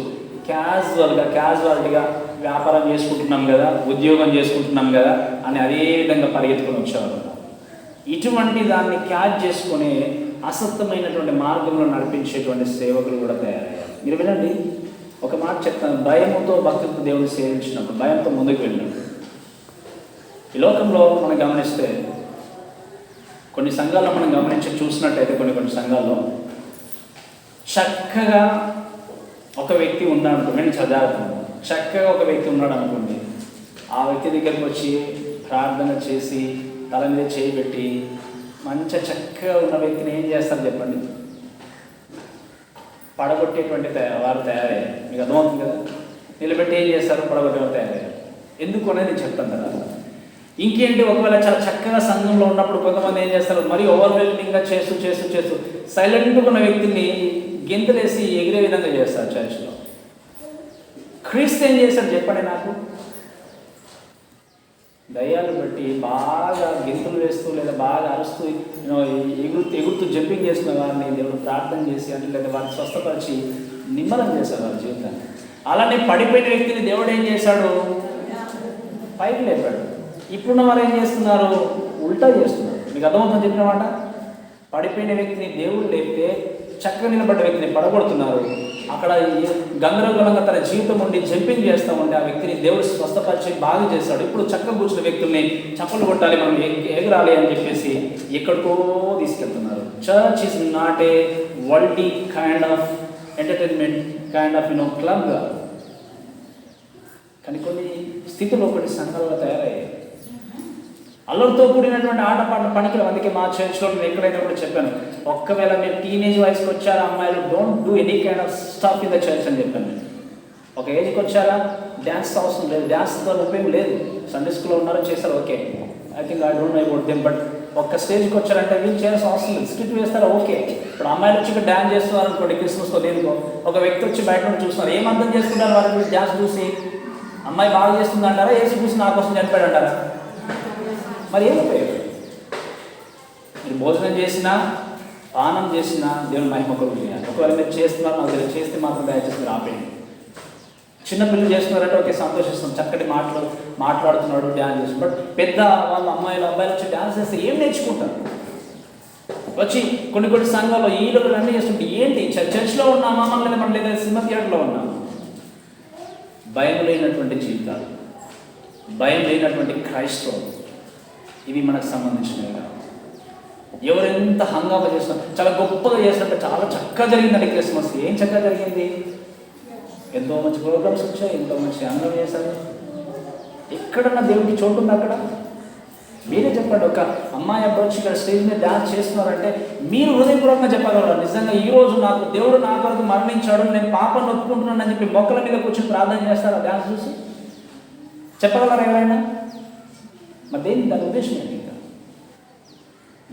క్యాజువాలిటీగా వ్యాపారం చేసుకుంటున్నాం కదా, ఉద్యోగం చేసుకుంటున్నాం కదా అని అదే విధంగా పరిగెత్తుకొని వచ్చేవారు. ఇటువంటి దాన్ని క్యాచ్ చేసుకొని అసక్తమైనటువంటి మార్గంలో నడిపించేటువంటి సేవకులు కూడా తయారయ్యారు. మీరు వినండి, ఒక మాట చెప్తాను. భయముతో భక్తులతో దేవుడిని సేవించినప్పుడు, భయంతో ముందుకు వెళ్ళినప్పుడు, ఈ లోకంలో మనం గమనిస్తే కొన్ని సంఘాల్లో మనం గమనించి చూసినట్టయితే కొన్ని సంఘాల్లో చక్కగా ఒక వ్యక్తి ఉన్నాడు. నేను చదువుతాను, చక్కగా ఒక వ్యక్తి ఉన్నాడు అనుకోండి. ఆ వ్యక్తి దగ్గరికి వచ్చి ప్రార్థన చేసి తల మీద చేయి పెట్టి మంచిగా చక్కగా ఉన్న వ్యక్తిని ఏం చేస్తారు చెప్పండి? పడగొట్టేటువంటి వారు తయారయ్యారు. మీకు అర్థమవుతుంది కదా? నిలబెట్టి ఏం చేస్తారు? పడగొట్టేవారు తయారయ్యారు. ఎందుకు అనేది నేను చెప్తాను కదా. ఇంకేంటి, ఒకవేళ చాలా చక్కగా సంఘంలో ఉన్నప్పుడు కొంతమంది ఏం చేస్తారు, మరీ ఓవర్వెల్మింగ్గా చేస్తూ సైలెంట్గా ఉన్న వ్యక్తిని గెంతులేసి ఎగిరే విధంగా చేస్తారు చర్చిలో. క్రీస్తు ఏం చేశాడు చెప్పండి నాకు? దయ్యాలు బట్టి బాగా గెంతులు వేస్తూ లేదా బాగా అరుస్తూ ఎగురుతూ జంపింగ్ చేస్తున్న వారిని దేవుడు ప్రార్థన చేసి అంటే లేదా వారిని స్వస్థపరిచి నిమ్మలం చేశారు వారి జీవితాన్ని. అలానే పడిపోయిన వ్యక్తిని దేవుడు ఏం చేశాడు? పైకి లేపాడు. ఇప్పుడున్న వారు ఏం చేస్తున్నారు? ఉల్టా చేస్తున్నారు. మీకు అర్థమవుతుంది చెప్పిన మాట? పడిపోయిన వ్యక్తిని దేవుడు లేపితే చక్కగా నిలబడ్డ వ్యక్తిని పడగొడుతున్నారు. అక్కడ గందరగోళంగా తన జీవితం ఉండి జంపింగ్ చేస్తూ ఉంటే ఆ వ్యక్తిని దేవుడు స్వస్థపరిచి బాగా చేస్తాడు. ఇప్పుడు చక్కగా కూర్చున్న వ్యక్తుల్ని చప్పలు కొట్టాలి, మనం ఎగరాలి అని చెప్పేసి ఎక్కడికో తీసుకెళ్తున్నారు. Church is not a worldly kind of entertainment kind of club. కానీ కొన్ని స్థితిలో కొన్ని సంఘాలుగా తయారయ్యాయి. అల్లరితో కూడినటువంటి ఆటపాటల పనికిలు. అందుకే మా చర్చ్లో నేను ఎక్కడైనా కూడా చెప్పాను, ఒక్కవేళ మీరు టీనేజ్ వయసుకి వచ్చారా అమ్మాయిలు, don't do any kind of stuff in the church అని చెప్పాను. ఒక ఏజ్కి వచ్చారా డ్యాన్స్ అవసరం లేదు, డ్యాన్స్తో ఉపయోగం లేదు. సండే స్కూల్లో ఉన్నారో చేశారు, okay, I think I don't know about them. But ఒక్క స్టేజ్కి వచ్చారంటే వీళ్ళు చేయాల్సిన అవసరం లేదు. స్కిట్ వేస్తారా, ఓకే. ఇప్పుడు అమ్మాయిలు వచ్చి ఇక్కడ డ్యాన్స్ చేస్తున్నారు అనుకోండి, క్రిస్మస్కో దేనికో, ఒక వ్యక్తి వచ్చి బయట నుండి చూస్తున్నారు, ఏం అర్థం చేసుకుంటారు వారి డ్యాన్స్ చూసి? అమ్మాయి బాగా చేస్తుంది అంటారా, ఏసి చూసి నా కోసం చనిపోయాడు అంటారా? మరి ఏం ఉపయోగం? మీరు భోజనం చేసినా పానం చేసినా దేవుని మహిమ కొరకు చేయాలి. ఒకవేళ మీరు చేస్తున్నారు నాకు తెలియదు, చేస్తే మాత్రం దయచేసి మీరు ఆపేయండి. చిన్నపిల్లలు చేస్తున్నారంటే ఓకే, సంతోషిస్తాం, చక్కటి మాట్లాడుతున్నాడు, డ్యాన్స్ చేస్తున్నాడు. బట్ పెద్ద వాళ్ళ అబ్బాయిలు వచ్చి డ్యాన్స్ చేస్తే ఏం నేర్చుకుంటారు? వచ్చి కొన్ని సంఘాల్లో ఈడలు అన్నీ చేస్తుంటే ఏంటి? చర్చ్లో ఉన్నామా మనం లేదా సినిమా థియేటర్లో ఉన్నామా? భయం లేనటువంటి జీవితాలు, భయం లేనటువంటి క్రైస్తవం, ఇవి మనకు సంబంధించినవి కాదు. ఎవరెంత హంగామా చేస్తున్నారు, చాలా గొప్పగా చేసినట్టు చాలా చక్కగా జరిగిందండి క్రిస్మస్. ఏం చక్కగా జరిగింది? ఎంతో మంచి ప్రోగ్రామ్స్ వచ్చాయి, ఎంతో మంచి ఆనందం చేశారు. ఎక్కడన్నా దేవుడికి చోటు ఉంది అక్కడ? మీరే చెప్పండి. ఒక అమ్మాయి అబ్బాయి వచ్చి ఇక్కడ స్టేజ్ మీద డ్యాన్స్ చేస్తున్నారంటే మీరు హృదయపూర్వకంగా చెప్పగలరు, నిజంగా ఈరోజు నాకు దేవుడు నా కొరకు మరణించాడు, నేను పాపాన్ని ఒప్పుకుంటున్నాను అని చెప్పి మొక్కల మీద కూర్చొని ప్రార్థన చేస్తారు డ్యాన్స్ చూసి? చెప్పగలరా ఎవరైనా? మరి దేని దాని ఉద్దేశం ఏంటి? ఇంకా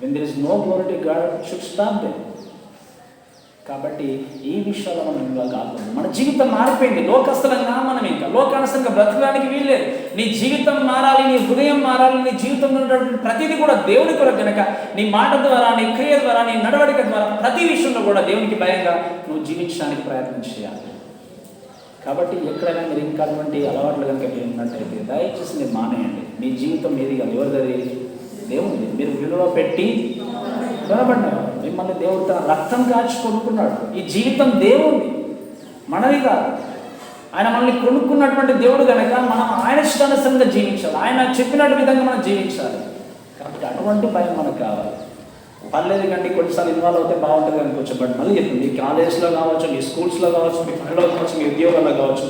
when there is no glory to God, should stop there. కాబట్టి ఈ విషయాల్లో మనం ఇవాళ కాకూడదు. మన జీవితం మారిపోయింది. లోకస్తులంగా మనం ఇంకా లోకానుసంగా బ్రతకడానికి వీల్లేదు. నీ జీవితం మారాలి, నీ హృదయం మారాలి, నీ జీవితంలో ఉన్నటువంటి ప్రతిదీ కూడా దేవుని కొరకు కనుక నీ మాట ద్వారా, నీ క్రియ ద్వారా, నీ నడవడిక ద్వారా ప్రతి విషయంలో కూడా దేవునికి భయంగా నువ్వు జీవించడానికి ప్రయత్నం చేయాలి. కాబట్టి ఎక్కడైనా మీరు ఇంకా అటువంటి అలవాట్లు కనుక మీరు ఉన్నట్టయితే దయచేసి మీరు మానేయండి. మీ జీవితం ఏది కాదు, ఎవరిది? దేవుడిది. మీరు విలువ పెట్టి కొనబడ్డారు. మిమ్మల్ని దేవుడు తన రక్తం కాచి కొనుక్కున్నాడు. ఈ జీవితం దేవుడిది, మనది కాదు. ఆయన మనల్ని కొనుక్కున్నటువంటి దేవుడు కనుక మనం ఆయన ఇష్టానుసారంగా జీవించాలి, ఆయన చెప్పినట్టు విధంగా మనం జీవించాలి. కాబట్టి అటువంటి భయం మనకు కావాలి. పర్లేదు కంటే కొన్నిసార్లు ఇన్వాల్వ్ అవుతే బాగుంటుంది అనుకోవచ్చు. బట్ మళ్ళీ చెప్పండి, మీ కాలేజ్లో కావచ్చు, మీ స్కూల్స్లో కావచ్చు, మీ పనిలో కావచ్చు, మీ ఉద్యోగాల్లో కావచ్చు,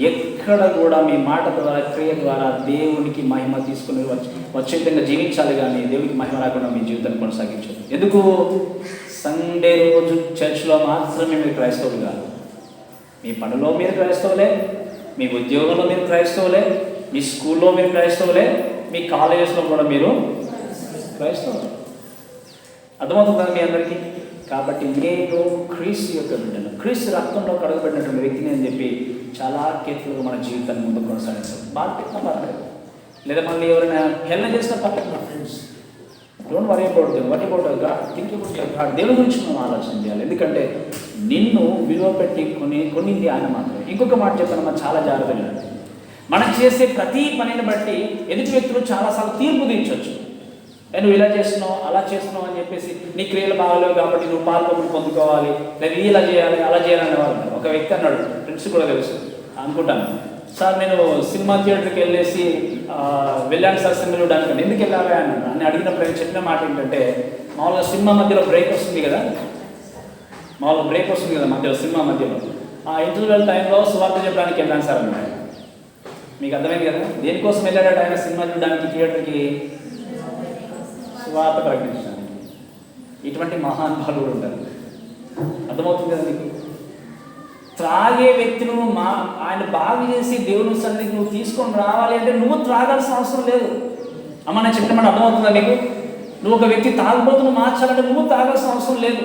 ఎక్కడ కూడా మీ మాట ద్వారా, క్రియ ద్వారా దేవునికి మహిమ తీసుకుని వచ్చే విధంగా జీవించాలి. కానీ దేవునికి మహిమ రాకుండా మీ జీవితాన్ని కొనసాగించదు. ఎందుకు? సండే రోజు చర్చ్లో మాత్రమే మీరు క్రైస్తవులు కాదు. మీ పనిలో మీరు క్రైస్తవులే, మీ ఉద్యోగంలో మీరు క్రైస్తవులే, మీ స్కూల్లో మీరు క్రైస్తవులే, మీ కాలేజెస్లో కూడా మీరు క్రైస్తవులే. అర్థమవుతుందా మీ అందరికీ? కాబట్టి నేను క్రీస్తు యొక్క బిడ్డను, క్రీస్తు రక్తంలో కడగబడినటువంటి వ్యక్తిని అని చెప్పి చాలా కేర్ఫుల్గా మన జీవితాన్ని ముందుకు కొనసాగించాలి. బాధ పెట్టినా పర్లేదు, లేదా మనల్ని ఎవరైనా హెల్ప్ చేసినా పర్లేదు. నా friends, don't worry about them, worry about God, think about your God. దేవుని గురించి మనం ఆలోచన చేయాలి. ఎందుకంటే నిన్ను విలువ పెట్టి కొన్నింది ఆయన మాత్రమే. ఇంకొక మాట చెప్తాను, మనం చాలా జాగ్రత్తగా. మనం చేసే ప్రతి పనిని బట్టి ఎదుటి వ్యక్తులు చాలాసార్లు తీర్పు తీర్చవచ్చు. నువ్వు ఇలా చేస్తున్నావు, అలా చేస్తున్నావు అని చెప్పేసి నీ క్రియలు బాగలేవు కాబట్టి నువ్వు పాల్పొందులు పొందుకోవాలి, లేదా ఇలా చేయాలి, అలా చేయాలనే వాళ్ళు. ఒక వ్యక్తి అన్నాడు, ఫ్రెండ్స్ కూడా తెలుసు అనుకుంటాను, సార్ నేను సినిమా థియేటర్కి వెళ్ళాను సార్ సినిమా చూడడానికి. ఎందుకు వెళ్ళాలి అన్నాడు. అని అడిగినప్పుడు నేను చెప్పిన మాట ఏంటంటే, మామూలుగా సినిమా మధ్యలో బ్రేక్ వస్తుంది కదా, మధ్యలో సినిమా మధ్యలో ఆ ఇంటర్వెల్ టైంలో సువార్త చెప్పడానికి వెళ్ళాను సార్ అన్నాడు. మీకు అర్థమైంది కదా, దేనికోసం వెళ్ళాడట ఆయన సినిమా చూడడానికి థియేటర్కి? సువార్త ప్రకటించడానికి. ఇటువంటి మహానుభావులు కూడా ఉంటారు. అర్థమవుతుంది కదా మీకు? త్రాగే వ్యక్తులు ఆయన బాగు చేసి దేవుని సన్నిధికి నువ్వు తీసుకొని రావాలి అంటే నువ్వు త్రాగాల్సిన అవసరం లేదు. అమ్మ నేను చెప్పిన అర్థమవుతుందా మీకు? నువ్వు ఒక వ్యక్తి తాగుబోతును మార్చాలంటే నువ్వు తాగాల్సిన అవసరం లేదు.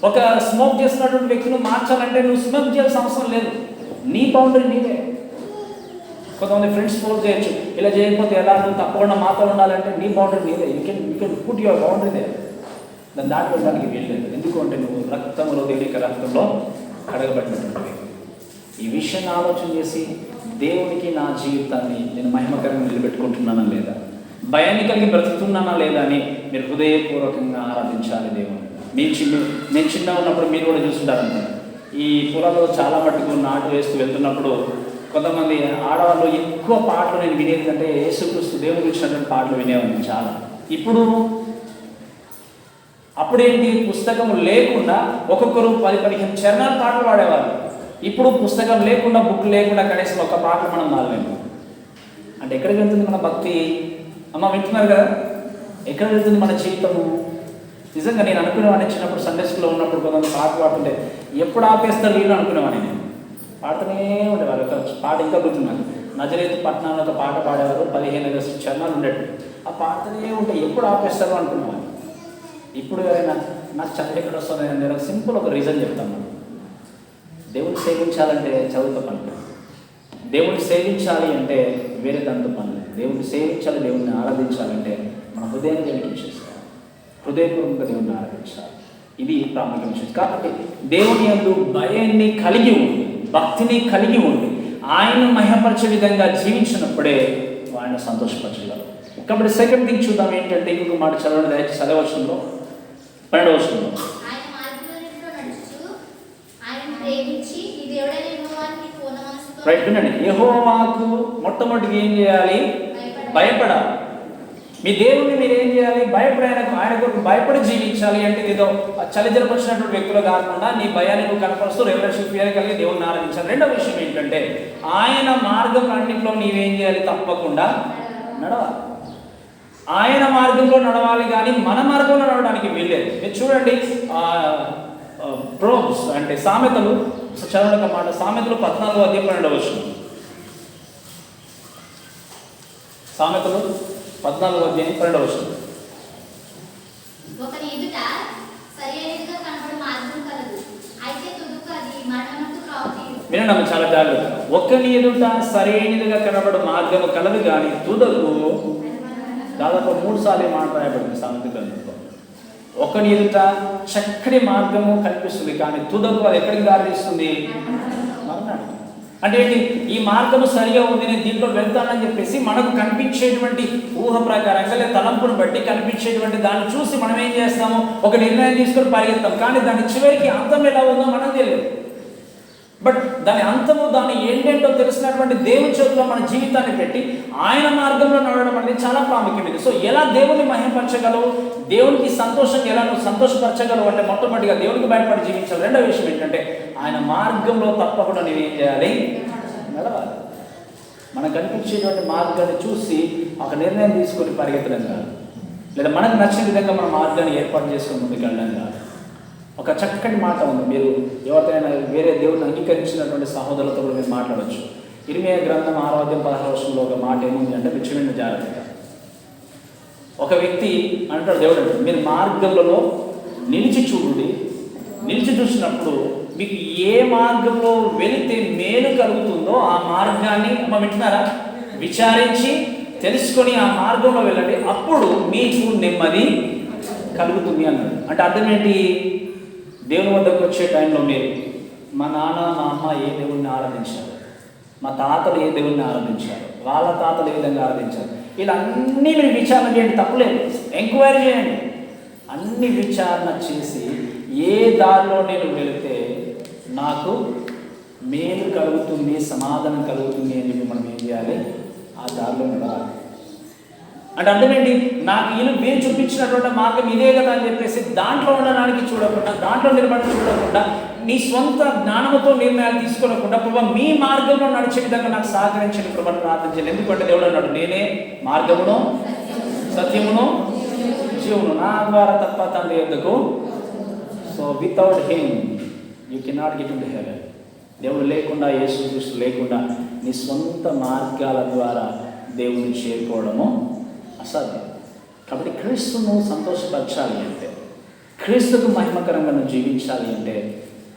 ఒక స్మోక్ చేస్తున్నటువంటి వ్యక్తిని మార్చాలంటే నువ్వు స్మోక్ చేయాల్సిన అవసరం లేదు. నీ బౌండరీ నీదే. కొంతమంది ఫ్రెండ్స్ ఫోర్స్ చేయొచ్చు, ఇలా చేయకపోతే ఎలా, నువ్వు తప్పకుండా మాతో ఉండాలంటే నీ బౌండరీ నీదే. You can put your boundary they. దాన్ని దాటి వెళ్ళడానికి వీల్లేదు. ఎందుకంటే నువ్వు రక్తంలో, దేవుని యొక్క రక్తంలో కడగబడినటువంటి. ఈ విషయాన్ని ఆలోచన చేసి దేవునికి నా జీవితాన్ని నేను మహిమకరంగా నిలబెట్టుకుంటున్నానా లేదా, భయాన్ని కలిగి బ్రతుకుతున్నానా లేదా అని మీరు హృదయపూర్వకంగా ఆరాధించాలి దేవుని. నేను చిన్న ఉన్నప్పుడు మీరు కూడా చూస్తుంటారంట, ఈ పొలంలో చాలా మట్టుకు నాటు వేస్తూ వెళ్తున్నప్పుడు కొంతమంది ఆడవాళ్ళు ఎక్కువ పాటలు నేను వినేది అంటే యేసుక్రీస్తు దేవుని గురించినటువంటి పాటలు వినేవాడిని చాలా. అప్పుడేంటి, పుస్తకం లేకుండా ఒక్కొక్కరు 10-15 చరణాల పాటలు పాడేవాళ్ళు. ఇప్పుడు పుస్తకం లేకుండా, బుక్ లేకుండా కనీసం ఒక పాటలు మనం పాడలేము. అంటే ఎక్కడికి వెళ్తుంది మన భక్తి? అమ్మ వింటున్నారు కదా, ఎక్కడ వెళ్తుంది మన జీవితము? నిజంగా నేను అనుకునేవాడిని చిన్నప్పుడు సండే స్కూల్లో ఉన్నప్పుడు కొంతమంది పాటలు పాడుతుంటే ఎప్పుడు ఆపేస్తారు వీళ్ళు అనుకునేవాడిని. నేను పాడుతూనే ఉండేవారు. ఒక పాట ఇంకా గుర్తున్నాను, నజరేతు పట్టణంలో ఒక పాట పాడేవారు, 15 చరణాలు ఉండేవి. ఆ పాడుతూనే ఉంటే ఎప్పుడు ఆపేస్తారు అనుకునేవాడిని. ఇప్పుడు ఎవరైనా నాకు చదువు ఎక్కడ వస్తుంది అంటే నాకు సింపుల్ ఒక రీజన్ చెప్తాను. దేవుని సేవించాలంటే చదువుతో పని, దేవుని సేవించాలి అంటే వేరే దాంతో పని. దేవుని సేవించాలి, దేవుని ఆరాధించాలంటే మన హృదయాన్ని దేవునికి ఇచ్చేస్తాం, హృదయపూర్వకంగా దేవుని ఆరాధించాలి. ఇది ప్రాముఖ్యమైన విషయం. కాబట్టి దేవుని యందు భయాన్ని కలిగి ఉండి, భక్తిని కలిగి ఉండి ఆయన మహిమపరిచే విధంగా జీవించినప్పుడే ఆయన సంతోషపరచగలరు. కాబట్టి సెకండ్ థింగ్ చూద్దాం ఏంటంటే, ఇంకొక మాట చదవండి దయచేసి. 12వ 12వ రైట్ వినండి. యెహోవాకు మొట్టమొదటిగా ఏం చేయాలి? భయపడాలి. మీ దేవుడిని మీరు ఏం చేయాలి? ఆయన కొరకు భయపడి జీవించాలి. అంటే ఏదో చలిజలపరిచినటువంటి వ్యక్తులు కాకుండా నీ భయాన్ని నువ్వు కనపరుస్తూ రెవల్యూషన్ ఫియర్ కలిగి దేవుడిని ఆరాధించాలి. రెండవ విషయం ఏంటంటే, ఆయన మార్గం అన్నింటిలో నీవేం చేయాలి? తప్పకుండా నడవాలి. ఆయన మార్గంలో నడవాలి, కానీ మన మార్గంలో నడవడానికి వీల్లేదు. మీరు చూడండి, ప్రోబ్స్ అంటే సామెతలు చదవడం ఒక మాట. సామెతలు 14వ అధ్యాయం 12వ వచనం. సామెతలు 14వ అధ్యాయం 12వ వచనం. వినండి చాలా జాగ్రత్త. ఒకని ఎదుట సరైనదిగా కనబడు మార్గము కలదు కానీ తుదకు దాదాపు 3 సార్లు మాట రాయబడింది సామెత గ్రంథంలో. ఒకని ఎదుట చక్కని మార్గము కనిపిస్తుంది కానీ తుదకు అది ఎక్కడికి దారితీస్తుంది? మరణానికి. అంటే ఏంటి? ఈ మార్గము సరిగా ఉంది, నేను దీంట్లో వెళ్తానని చెప్పేసి మనకు కనిపించేటువంటి ఊహ ప్రకారంగా లేదా తలంపును బట్టి కనిపించేటువంటి దాన్ని చూసి మనం ఏం చేస్తాము? ఒక నిర్ణయం తీసుకొని పరిగెత్తాం, కానీ దాని చివరికి అంతం ఎలా ఉందో మనకు తెలియదు. బట్ దాని అంతము, దాని ఏంటేంటో తెలిసినటువంటి దేవుని చేతిలో మన జీవితాన్ని పెట్టి ఆయన మార్గంలో నడవడం అనేది చాలా ప్రాముఖ్యమైనది. సో ఎలా దేవుని మహిమపరచగలవు, దేవునికి సంతోషంగా ఎలా నువ్వు సంతోషపరచగలవు అంటే మొట్టమొదటిగా దేవునికి భయపడి జీవించాలి. రెండో విషయం ఏంటంటే ఆయన మార్గంలో తప్పకుండా నువ్వేం చేయాలి? నడవాలి. మనకు కనిపించేటువంటి మార్గాన్ని చూసి ఒక నిర్ణయం తీసుకొని పరిగెత్తడం కాదు, లేదా మనకు నచ్చిన విధంగా మన మార్గాన్ని ఏర్పాటు చేసుకొని ముందుకు వెళ్ళడం కాదు. ఒక చక్కటి మాట ఉంది, మీరు ఎవరికైనా వేరే దేవుడిని అంగీకరించినటువంటి సహోదరులతో కూడా మీరు మాట్లాడవచ్చు. ఇర్మియా గ్రంథం 6వ అధ్యాయం 16వ వచనంలో ఒక మాట ఏముంది అంటే, విచ్చిమైన జాగ్రత్తగా ఒక వ్యక్తి అంటాడు, దేవుడు అంటాడు, మీరు మార్గంలో నిలిచి చూడుడి, నిలిచి చూసినప్పుడు మీకు ఏ మార్గంలో వెళితే మేలు కలుగుతుందో ఆ మార్గాన్ని వింటున్నారా, విచారించి తెలుసుకొని ఆ మార్గంలో వెళ్ళండి, అప్పుడు మీకు నెమ్మది కలుగుతుంది అన్నాడు. అంటే అర్థం ఏంటి? దేవుని వద్దకు వచ్చే టైంలో మీరు మా నాన్న మా అమ్మ ఏ దేవుణ్ణి ఆరాధించారు, మా తాతలు ఏ దేవుణ్ణి ఆరాధించారు, వాళ్ళ తాతలు ఏ విధంగా ఆరాధించారు, ఇలా అన్నీ మీరు విచారణ చేయండి, తప్పులేదు, ఎంక్వైరీ చేయండి. అన్ని విచారణ చేసి ఏ దారిలో నేను వెళితే నాకు మేలు కలుగుతుంది, సమాధానం కలుగుతుంది అని చెప్పి మనం ఏం చేయాలి? ఆ దారిలో నడవాలి. అంటే అర్థమేంటి? నాకు వీళ్ళు చూపించినటువంటి మార్గం ఇదే కదా అని చెప్పేసి దాంట్లో ఉండడానికి చూడకుండా, దాంట్లో నిలబడి చూడకుండా, నీ స్వంత జ్ఞానంతో నిర్ణయాలు తీసుకోకుండా ప్రభు మీ మార్గంలో నడిచే విధంగా నాకు సహకరించండి ప్రభు ప్రార్థించాలి. ఎందుకంటే దేవుడు అన్నాడు, నేనే మార్గమును సత్యమును జీవమును, నా ద్వారా తప్ప తండ్రి యొద్దకు. So without him you cannot get into heaven. దేవుడు లేకుండా, యేసుక్రీస్తు లేకుండా నీ స్వంత మార్గాల ద్వారా దేవుని చేరుకోవడము అసాధ్యం. కాబట్టి క్రీస్తును సంతోషపరచాలి అంటే, క్రీస్తుకు మహిమకరంగా నువ్వు జీవించాలి అంటే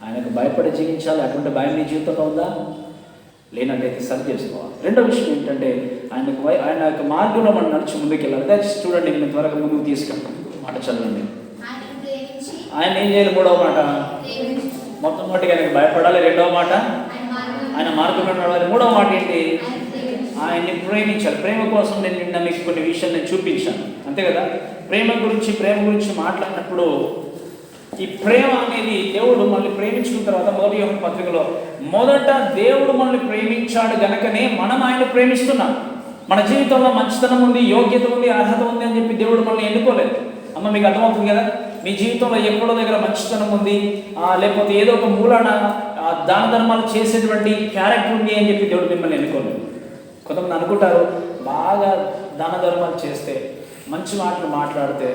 ఆయనకు భయపడి జీవించాలి. అటువంటి భయం నీ జీవితంలో ఉందా? లేనట్టయితే సరి చేసుకోవాలి. రెండో విషయం ఏంటంటే ఆయన యొక్క మార్గంలో మనం నడిచి ముందుకు వెళ్ళాలి. దయచేసి చూడండి, నేను త్వరగా ముందుకు తీసుకెళ్తాను. మాట చదవండి. ఆయన ఏం చేయాలి? 3వ మాట, మొట్టమొదటిగా ఆయనకు భయపడాలి. 2వ మాట ఆయన మార్గంలో నడవాలి. 3వ మాట ఏంటి? ఆయన్ని ప్రేమించాలి. ప్రేమ కోసం నేను నిన్న మీకు కొన్ని విషయాలు నేను చూపించాను, అంతే కదా? ప్రేమ గురించి మాట్లాడినప్పుడు ఈ ప్రేమ అనేది దేవుడు మనల్ని ప్రేమించుకున్న తర్వాత 1 యోహాను పత్రికలో మొదట దేవుడు మనల్ని ప్రేమించాడు గనకనే మనం ఆయన ప్రేమిస్తున్నాం. మన జీవితంలో మంచితనం ఉంది, యోగ్యత ఉంది, అర్హత ఉంది అని చెప్పి దేవుడు మనల్ని ఎన్నుకోలేదు. అమ్మ మీకు అర్థమవుతుంది కదా? మీ జీవితంలో ఎక్కడో దగ్గర మంచితనం ఉంది, లేకపోతే ఏదో ఒక మూలాన దాన ధర్మాలు చేసేటువంటి క్యారెక్టర్ ఉంది అని చెప్పి దేవుడు మిమ్మల్ని ఎన్నుకోలేదు. కొంతమంది అనుకుంటారు, బాగా దాన ధర్మాలు చేస్తే, మంచి మాటలు మాట్లాడితే,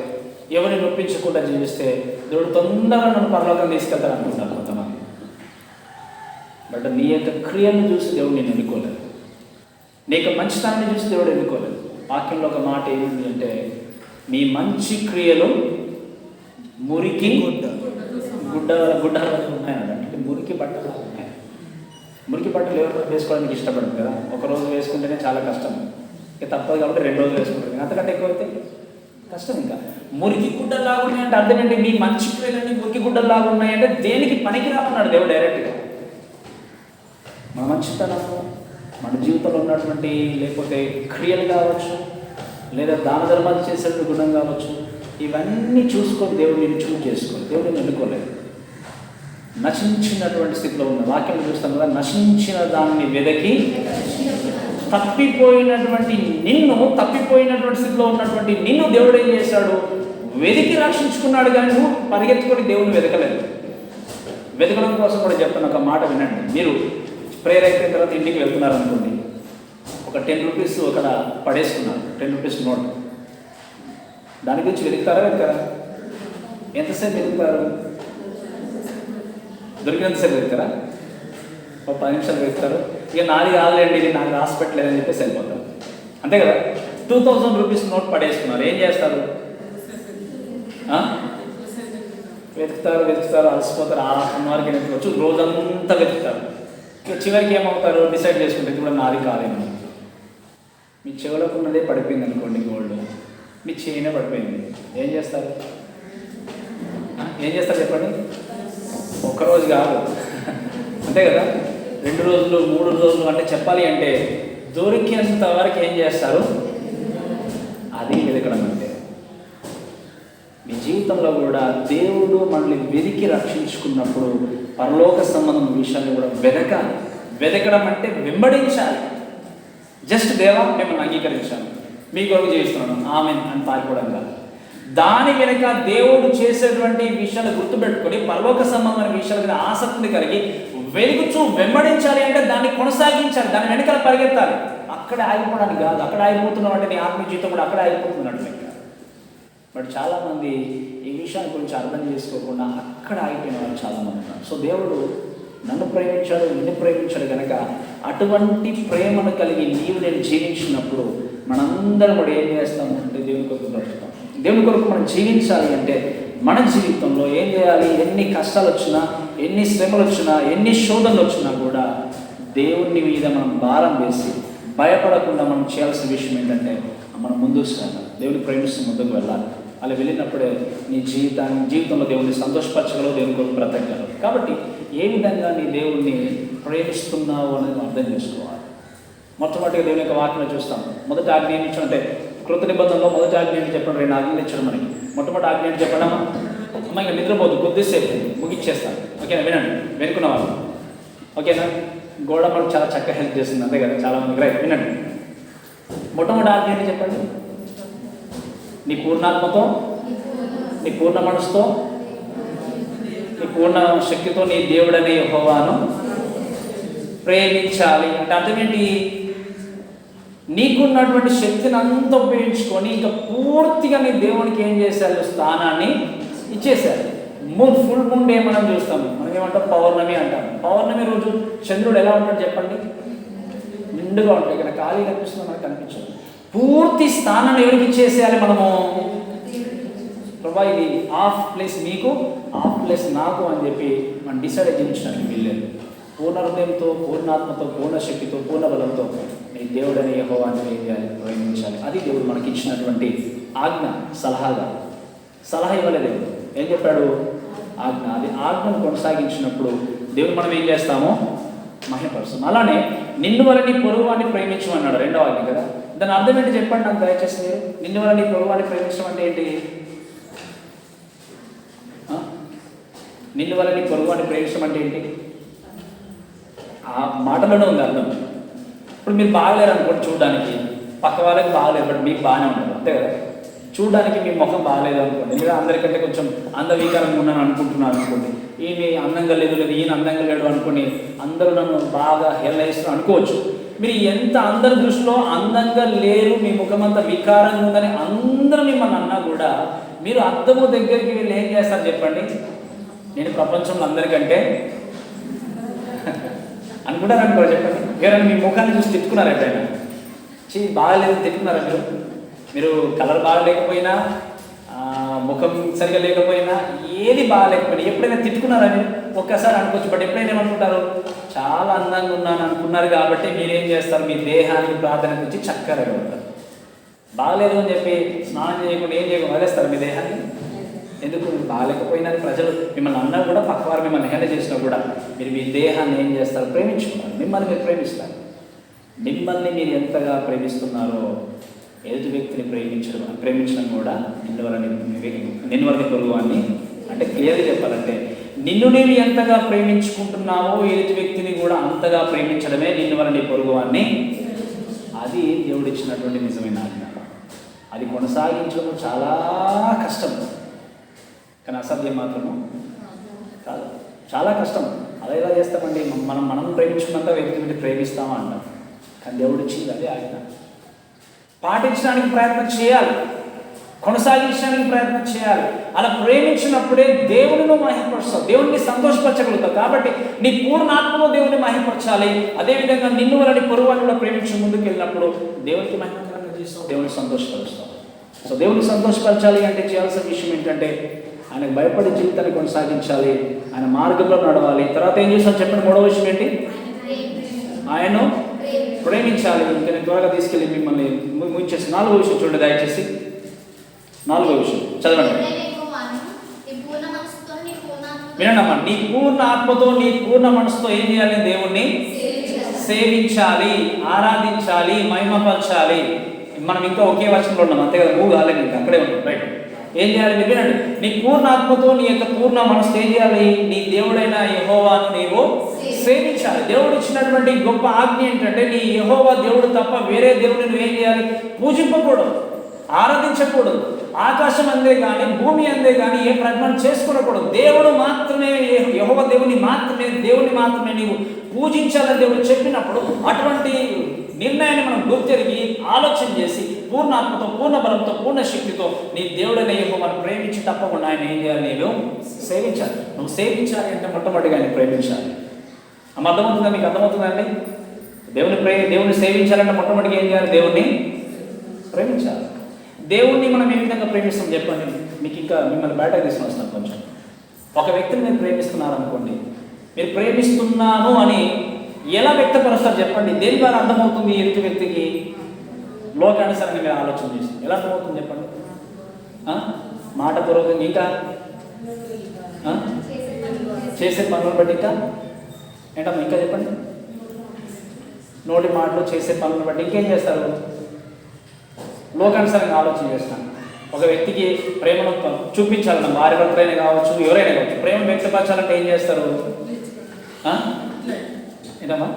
ఎవరిని నొప్పించకుండా జీవిస్తే దేవుడు తొందరగా నన్ను పరలోకం తీసుకెళ్తారు అనుకుంటారు కొంతమంది. బట్ నీ యొక్క క్రియలను చూసి దేవుడు నేను ఎన్నుకోలేదు, నీ యొక్క మంచితనాన్ని చూసి దేవుడు ఎన్నుకోలేదు. వాక్యంలో ఒక మాట ఏమిటి అంటే, మీ మంచి క్రియలు మురికి గుడ్డలు ఉన్నాయన్నమాట. అంటే మురికి బట్టలు ఉన్నాయి. మురికి బట్టలు ఎవరు వేసుకోవడానికి ఇష్టపడదు కదా? ఒకరోజు వేసుకుంటేనే చాలా కష్టం, ఇక తప్పదు కాబట్టి 2 రోజులు వేసుకుంటారు. అంతకంటే ఎక్కువైతే కష్టం. ఇంకా మురికి గుడ్డల్లాగా ఉన్నాయంటే అర్థం ఏంటి? మీ మంచి క్రియలన్నీ మురికి గుడ్డల్లాగా ఉన్నాయంటే దేనికి పనికి రామన్నాడు దేవుడు డైరెక్ట్గా. మన మంచితనము, మన జీవితంలో ఉన్నటువంటి లేకపోతే క్రియలు కావచ్చు, లేదా దాన ధర్మాలు చేసేటువంటి గుణం కావచ్చు, ఇవన్నీ చూసుకొని దేవుడు నేను చూజ్ చేసుకోవాలి. దేవుడు నేను ఎన్నుకోలేదు. నశించినటువంటి స్థితిలో ఉన్న వాక్యం చూస్తాం కదా, నశించిన దాన్ని వెదకి తప్పిపోయినటువంటి స్థితిలో ఉన్నటువంటి నిన్ను దేవుడు ఏం చేశాడు? వెతికి రక్షించుకున్నాడు. కానీ నువ్వు పరిగెత్తుకొని దేవుడిని వెతకలేదు. వెతకడం కోసం కూడా చెప్తాను, ఒక మాట వినండి. మీరు ప్రేయర్ అయిపోయిన తర్వాత ఇంటికి వెళ్తున్నారు అనుకోండి, ఒక 10 రూపీస్ అక్కడ పడేసుకున్నారు, 10 రూపీస్ నోట్. దాని గురించి వెతుకుతారా? ఎంతసేపు వెతుకుతారు? దొరికినంతసేపు వెతుకుతారా? ఒక 10 నిమిషాలు వెతుకుతారు. ఇక నాది కాదులేండి, ఇది నాకు హాస్పిటల్ అని చెప్పేసి వెళ్ళిపోతారు, అంతే కదా? 2000 రూపీస్ నోట్ పడేసుకున్నారు. ఏం చేస్తారు? వెతుకుతారు, అలసిపోతారు. 6 వరకు వెతుకోవచ్చు, రోజంతా వెతుకుతారు. ఇక చివరికి ఏమవుతారు? డిసైడ్ చేసుకుంటే ఇది కూడా నాది కాదేమో. మీ చెవులకు ఉన్నదే పడిపోయింది అనుకోండి, గోల్డ్ మీ చేయనే పడిపోయింది, ఏం చేస్తారు? ఏం చేస్తారు చెప్పండి? ఒక్కరోజు కాదు, అంతే కదా, 2 రోజులు 3 రోజులు అంటే చెప్పాలి అంటే దొరికేంత వరకు ఏం చేస్తారు? అది వెతకడం అంటే. మీ జీవితంలో కూడా దేవుడు మనల్ని వెతికి రక్షించుకున్నప్పుడు పరలోక సంబంధం విషయాన్ని కూడా వెతకడం అంటే వెంబడించాలి. జస్ట్ దేవా మిమ్మల్ని అంగీకరించాను, మీ కొరకు జీవిస్తున్నాను, ఆమెన్ అని పారిపోవడం కాదు. దాని వెనుక దేవుడు చేసేటువంటి విషయాలు గుర్తుపెట్టుకొని పరలోక సంబంధమైన విషయాల మీద ఆసక్తిని కలిగి వెలుగుచూ వెంబడించాలి అంటే దాన్ని కొనసాగించాలి, దాని వెనకాల పరిగెత్తాలి. అక్కడ ఆగిపోవడానికి కాదు. అక్కడ ఆగిపోతున్నాం అంటే నీ ఆత్మీయ జీవితం కూడా అక్కడ ఆగిపోతున్నట్లే. బట్ చాలామంది ఈ విషయాన్ని గురించి అర్థం చేసుకోకుండా అక్కడ ఆగిపోయిన వాళ్ళు చాలామంది ఉన్నారు. సో దేవుడు నన్ను ప్రేమించాడు, నిన్ను ప్రేమించాడు కనుక అటువంటి ప్రేమను కలిగి నీవు నేను జీవించినప్పుడు మనందరం కూడా ఏం చేస్తాము అంటే దేవుని కొరకు బ్రతుకుతాం. దేవుని కొరకు మనం జీవించాలి అంటే మన జీవితంలో ఏం చేయాలి? ఎన్ని కష్టాలు వచ్చినా, ఎన్ని శ్రమలు వచ్చినా, ఎన్ని శోధనలు వచ్చినా కూడా దేవుని మీద మనం భారం వేసి భయపడకుండా మనం చేయాల్సిన విషయం ఏంటంటే మనం ముందుకు సాగాలి. దేవుని ప్రేమిస్తూ ముందుకు వెళ్ళాలి. అలా వెళ్ళినప్పుడే నీ జీవితంలో దేవుడిని సంతోషపరచగలవు, దేవుని కొరకు బ్రతకగలవు. కాబట్టి ఏ విధంగా నీ దేవుణ్ణి ప్రేమిస్తున్నావు అనేది అర్థం చేసుకోవాలి. మొట్టమొదటిగా దేవుని యొక్క వాక్యం చూస్తాం. మొదటి ఆజ్ఞ ఏమి ఇచ్చాడు అంటే కృత నిబంధనలో మొదటి ఆజ్ఞ ఏంటి చెప్పండి? 2 ఆజ్ఞలు ఇచ్చాడు మనకి. మొట్టమొదటి ఆజ్ఞ ఏంటి చెప్పడం? అమ్మాయి నిద్రపోదు, కొద్దిసేపు ముగిచ్చేస్తాను. ఓకేనా? వినండి, వెనుకున్న వాళ్ళు. ఓకేనా? గోడ మనకు చాలా చక్కగా హెల్ప్ చేస్తుంది, అంతే కదా చాలామంది. రైట్, వినండి. మొట్టమొదటి ఆజ్ఞ ఏంటి చెప్పండి? నీ పూర్ణాత్మతో, నీ పూర్ణ మనసుతో, నీ పూర్ణ శక్తితో నీ దేవుడనే యెహోవాను ప్రేమించాలి. అంటే అర్థం ఏంటి? నీకున్నటువంటి శక్తిని అంతా ఉపయోగించుకొని ఇంకా పూర్తిగా నీ దేవునికి ఏం చేశారు? స్థానాన్ని ఇచ్చేశారు. ఫుల్ మూన్ డే మనం చూస్తాము. మనం ఏమంటాం? పౌర్ణమి అంటాం. పౌర్ణమి రోజు చంద్రుడు ఎలా ఉంటాడు చెప్పండి? నిండుగా ఉంటాయి. ఇక్కడ ఖాళీ కనిపిస్తుంది, మనకు కనిపించదు. పూర్తి స్థానాన్ని ఎవరికి ఇచ్చేసేయాలి మనము? ప్రభా ఇది హాఫ్ ప్లేస్ మీకు, హాఫ్ ప్లేస్ నాకు అని చెప్పి మనం డిసైడ్ చేయించడానికి వీల్లేదు. పూర్ణ హృదయంతో, పూర్ణాత్మతో, పూర్ణ శక్తితో, పూర్ణ బలంతో నీ దేవుడని యెహోవాను ఏం చేయాలి? ప్రేమించాలి. అది దేవుడు మనకి ఇచ్చినటువంటి ఆజ్ఞ. సలహా ఇవ్వలేదు దేవుడు. ఏం చెప్పాడు? ఆజ్ఞ. అది ఆజ్ఞను కొనసాగించినప్పుడు దేవుడు మనం ఏం చేస్తామో మహిమపరుస్తాం. అలానే నిన్ను వల్ల నీ పొరుగువాన్ని ప్రేమించమన్నాడు, 2వ ఆజ్ఞ కదా. దాని అర్థం ఏంటి చెప్పండి నాకు దయచేసి మీరు? నిన్ను వల్ల నీ పొరుగువాన్ని ప్రేమించడం అంటే ఏంటి? నిన్ను వల్ల నీ పొరుగువాన్ని ప్రేమించడం అంటే ఏంటి? ఆ మాటలోనే ఉంది అర్థం. ఇప్పుడు మీరు బాగలేరు అనుకోండి చూడడానికి, పక్క వాళ్ళకి బాగలేదు, బట్ మీకు బాగానే ఉంటుంది, అంతే కదా. చూడడానికి మీ ముఖం బాగలేదు అనుకోండి, మీరు అందరికంటే కొంచెం అందవికారంగా ఉన్నాను అనుకుంటున్నారు అనుకోండి. ఈయన అందంగా లేదు, ఈయన అందంగా లేడు అనుకుని అందరూ నన్ను బాగా హేళనిస్తున్నారు అనుకోవచ్చు. మీరు ఎంత అందరి దృష్టిలో అందంగా లేరు, మీ ముఖం అంతా వికారంగా ఉందని అందరూ మిమ్మల్ని అన్నా కూడా మీరు అద్దము దగ్గరికి వెళ్ళి ఏం చేస్తారు చెప్పండి? నేను ప్రపంచంలో అందరికంటే అనుకుంటారు అనుకోరు చెప్పండి. ఎవరైనా మీ ముఖాన్ని చూసి తిట్టుకున్నారు ఎప్పుడైనా? బాగాలేదు తిట్టుకున్నారా మీరు? కలర్ బాగలేకపోయినా, ముఖం సరిగా లేకపోయినా, ఏది బాగాలేకపోయినా ఎప్పుడైనా తిట్టుకున్నారా మీరు? ఒక్కసారి అనుకోవచ్చు. బట్ ఎప్పుడైనా ఏమనుకుంటారు? చాలా అందంగా ఉన్నాను అనుకున్నారు కాబట్టి మీరేం చేస్తారు? మీ దేహానికి ప్రాధాన్యత ఇచ్చి చక్కగా ఉంటారు. బాగలేదు అని చెప్పి స్నానం చేయకుండా ఏం చేయకుండా వదిలేస్తారు మీ దేహాన్ని. ఎందుకు? బాగాలేకపోయినా ప్రజలు మిమ్మల్ని అన్నా కూడా, పక్కవారు మిమ్మల్ని హేళన చేసినా కూడా మీరు మీ దేహాన్ని ఏం చేస్తారు? ప్రేమించుకున్నారు. మిమ్మల్ని మీరు ప్రేమిస్తారు. మిమ్మల్ని మీరు ఎంతగా ప్రేమిస్తున్నారో ఎదుటి వ్యక్తిని ప్రేమించడం కూడా నిన్ను వల్ల పొరుగువాన్ని అంటే క్లియర్గా చెప్పాలంటే నిన్ను నీవు ఎంతగా ప్రేమించుకుంటున్నావో ఎదుటి వ్యక్తిని కూడా అంతగా ప్రేమించడమే నిన్ను వల్ల నీ పొరుగువాన్ని. అది దేవుడిచ్చినటువంటి నిజమైన ఆజ్ఞ. అది కొనసాగించడం చాలా కష్టం, కానీ అసాధ్యం మాత్రము కాదు. చాలా కష్టం. అలా ఎలా చేస్తామండి? మనం ప్రేమించుకున్నంత వ్యక్తిని ప్రేమిస్తామా అంటాం. కానీ దేవుడు ఇచ్చింది అదే ఆజ్ఞ. పాటించడానికి ప్రయత్నం చేయాలి, కొనసాగించడానికి ప్రయత్నం చేయాలి. అలా ప్రేమించినప్పుడే దేవుడిని మహిమపరుస్తావు, దేవుడిని సంతోషపరచగలుగుతావు. కాబట్టి నీ పూర్ణాత్మలో దేవుడిని మహిమపరచాలి. అదేవిధంగా నిన్ను వల్ల నీ పొరుగువాన్ని కూడా ప్రేమించి ముందుకు వెళ్ళినప్పుడు దేవుడికి మహిమకరంగా చేస్తావు, దేవుడిని సంతోషపరుస్తావు. సో దేవుడిని సంతోషపరచాలి అంటే చేయాల్సిన విషయం ఏంటంటే ఆయనకు భయపడి జీవితాన్ని కొనసాగించాలి, ఆయన మార్గంలో నడవాలి. తర్వాత ఏం చేస్తాం చెప్పండి? 3వ విషయం ఏంటి? ఆయన్ను ప్రేమించాలి. ఇంకా నేను త్వరగా తీసుకెళ్ళి మిమ్మల్ని ముంచేసి 4వ విషయం చూడండి దయచేసి. 4వ విషయం చదవండి. వినండమ్మా, నీ పూర్ణ ఆత్మతో నీ పూర్ణ మనసుతో ఏం చేయాలి? దేవుణ్ణి సేవించాలి, ఆరాధించాలి, మహిమపరచాలి. మనం ఇంకా ఒకే వర్షంలో ఉన్నాం అంతే కదా, మూవ్ కాలేదు, ఇంకా అక్కడే ఉన్నాం. రైట్. ఏం చేయాలి మీరు వినండి. నీ పూర్ణ ఆత్మతో నీ యొక్క పూర్ణ మనసుతో ఏం చేయాలి? నీ దేవుడైన యెహోవాను నీవు సేవించాలి. దేవుడు ఇచ్చినటువంటి గొప్ప ఆజ్ఞ ఏంటంటే నీ యెహోవా దేవుడు తప్ప వేరే దేవుడిని నువ్వేం చేయాలి? పూజింపకూడదు, ఆరాధించకూడదు. ఆకాశం అందే కానీ భూమి అందే కానీ ఏ ప్రకటన చేసుకోకూడదు. దేవుడు మాత్రమే, యెహోవా దేవుని మాత్రమే నీవు పూజించాలని దేవుడు చెప్పినప్పుడు అటువంటి నిర్ణయాన్ని మనం గుర్తెరిగి ఆలోచన చేసి పూర్ణాత్మతో, పూర్ణ బలంతో, పూర్ణ శక్తితో నీ దేవుడైన యెహోవాను ప్రేమించి తప్పకుండా ఆయన ఏం చేయాలి? నేను సేవించాలి. నువ్వు సేవించాలి అంటే మొట్టమొదటిగా ఆయన ప్రేమించాలి. అర్థమవుతుందా? మీకు అర్థమవుతుందండి? దేవుని సేవించాలంటే మొట్టమొదటిగా ఏం చేయాలి? దేవుణ్ణి ప్రేమించాలి. దేవుణ్ణి మనం ఏ విధంగా ప్రేమిస్తాం చెప్పండి. మీకు ఇంకా మిమ్మల్ని బయటకు తీసుకుని వస్తాను కొంచెం. ఒక వ్యక్తిని మీరు ప్రేమిస్తున్నారనుకోండి, మీరు ప్రేమిస్తున్నాను అని ఎలా వ్యక్తపరుస్తారు చెప్పండి? దేని ద్వారా అర్థమవుతుంది ఎదుటి వ్యక్తికి? లోకానుసారంగా మీరు ఆలోచన చేసి ఎలా అర్థమవుతుంది చెప్పండి? మాటపూర్వకంగా, ఇంకా చేసే పనులను బట్టి, ఇంకా ఏంటమ్మా ఇంకా చెప్పండి? నోటి మాటలు, చేసే పనులను బట్టి ఇంకేం చేస్తారు? లోకానుసారంగా ఆలోచన చేస్తాను. ఒక వ్యక్తికి ప్రేమను చూపించాలన్న భార్య భర్తలైనా కావచ్చు, ఎవరైనా కావచ్చు, ప్రేమ వ్యక్తపరచాలంటే ఏం చేస్తారు? ఏంటమ్మా?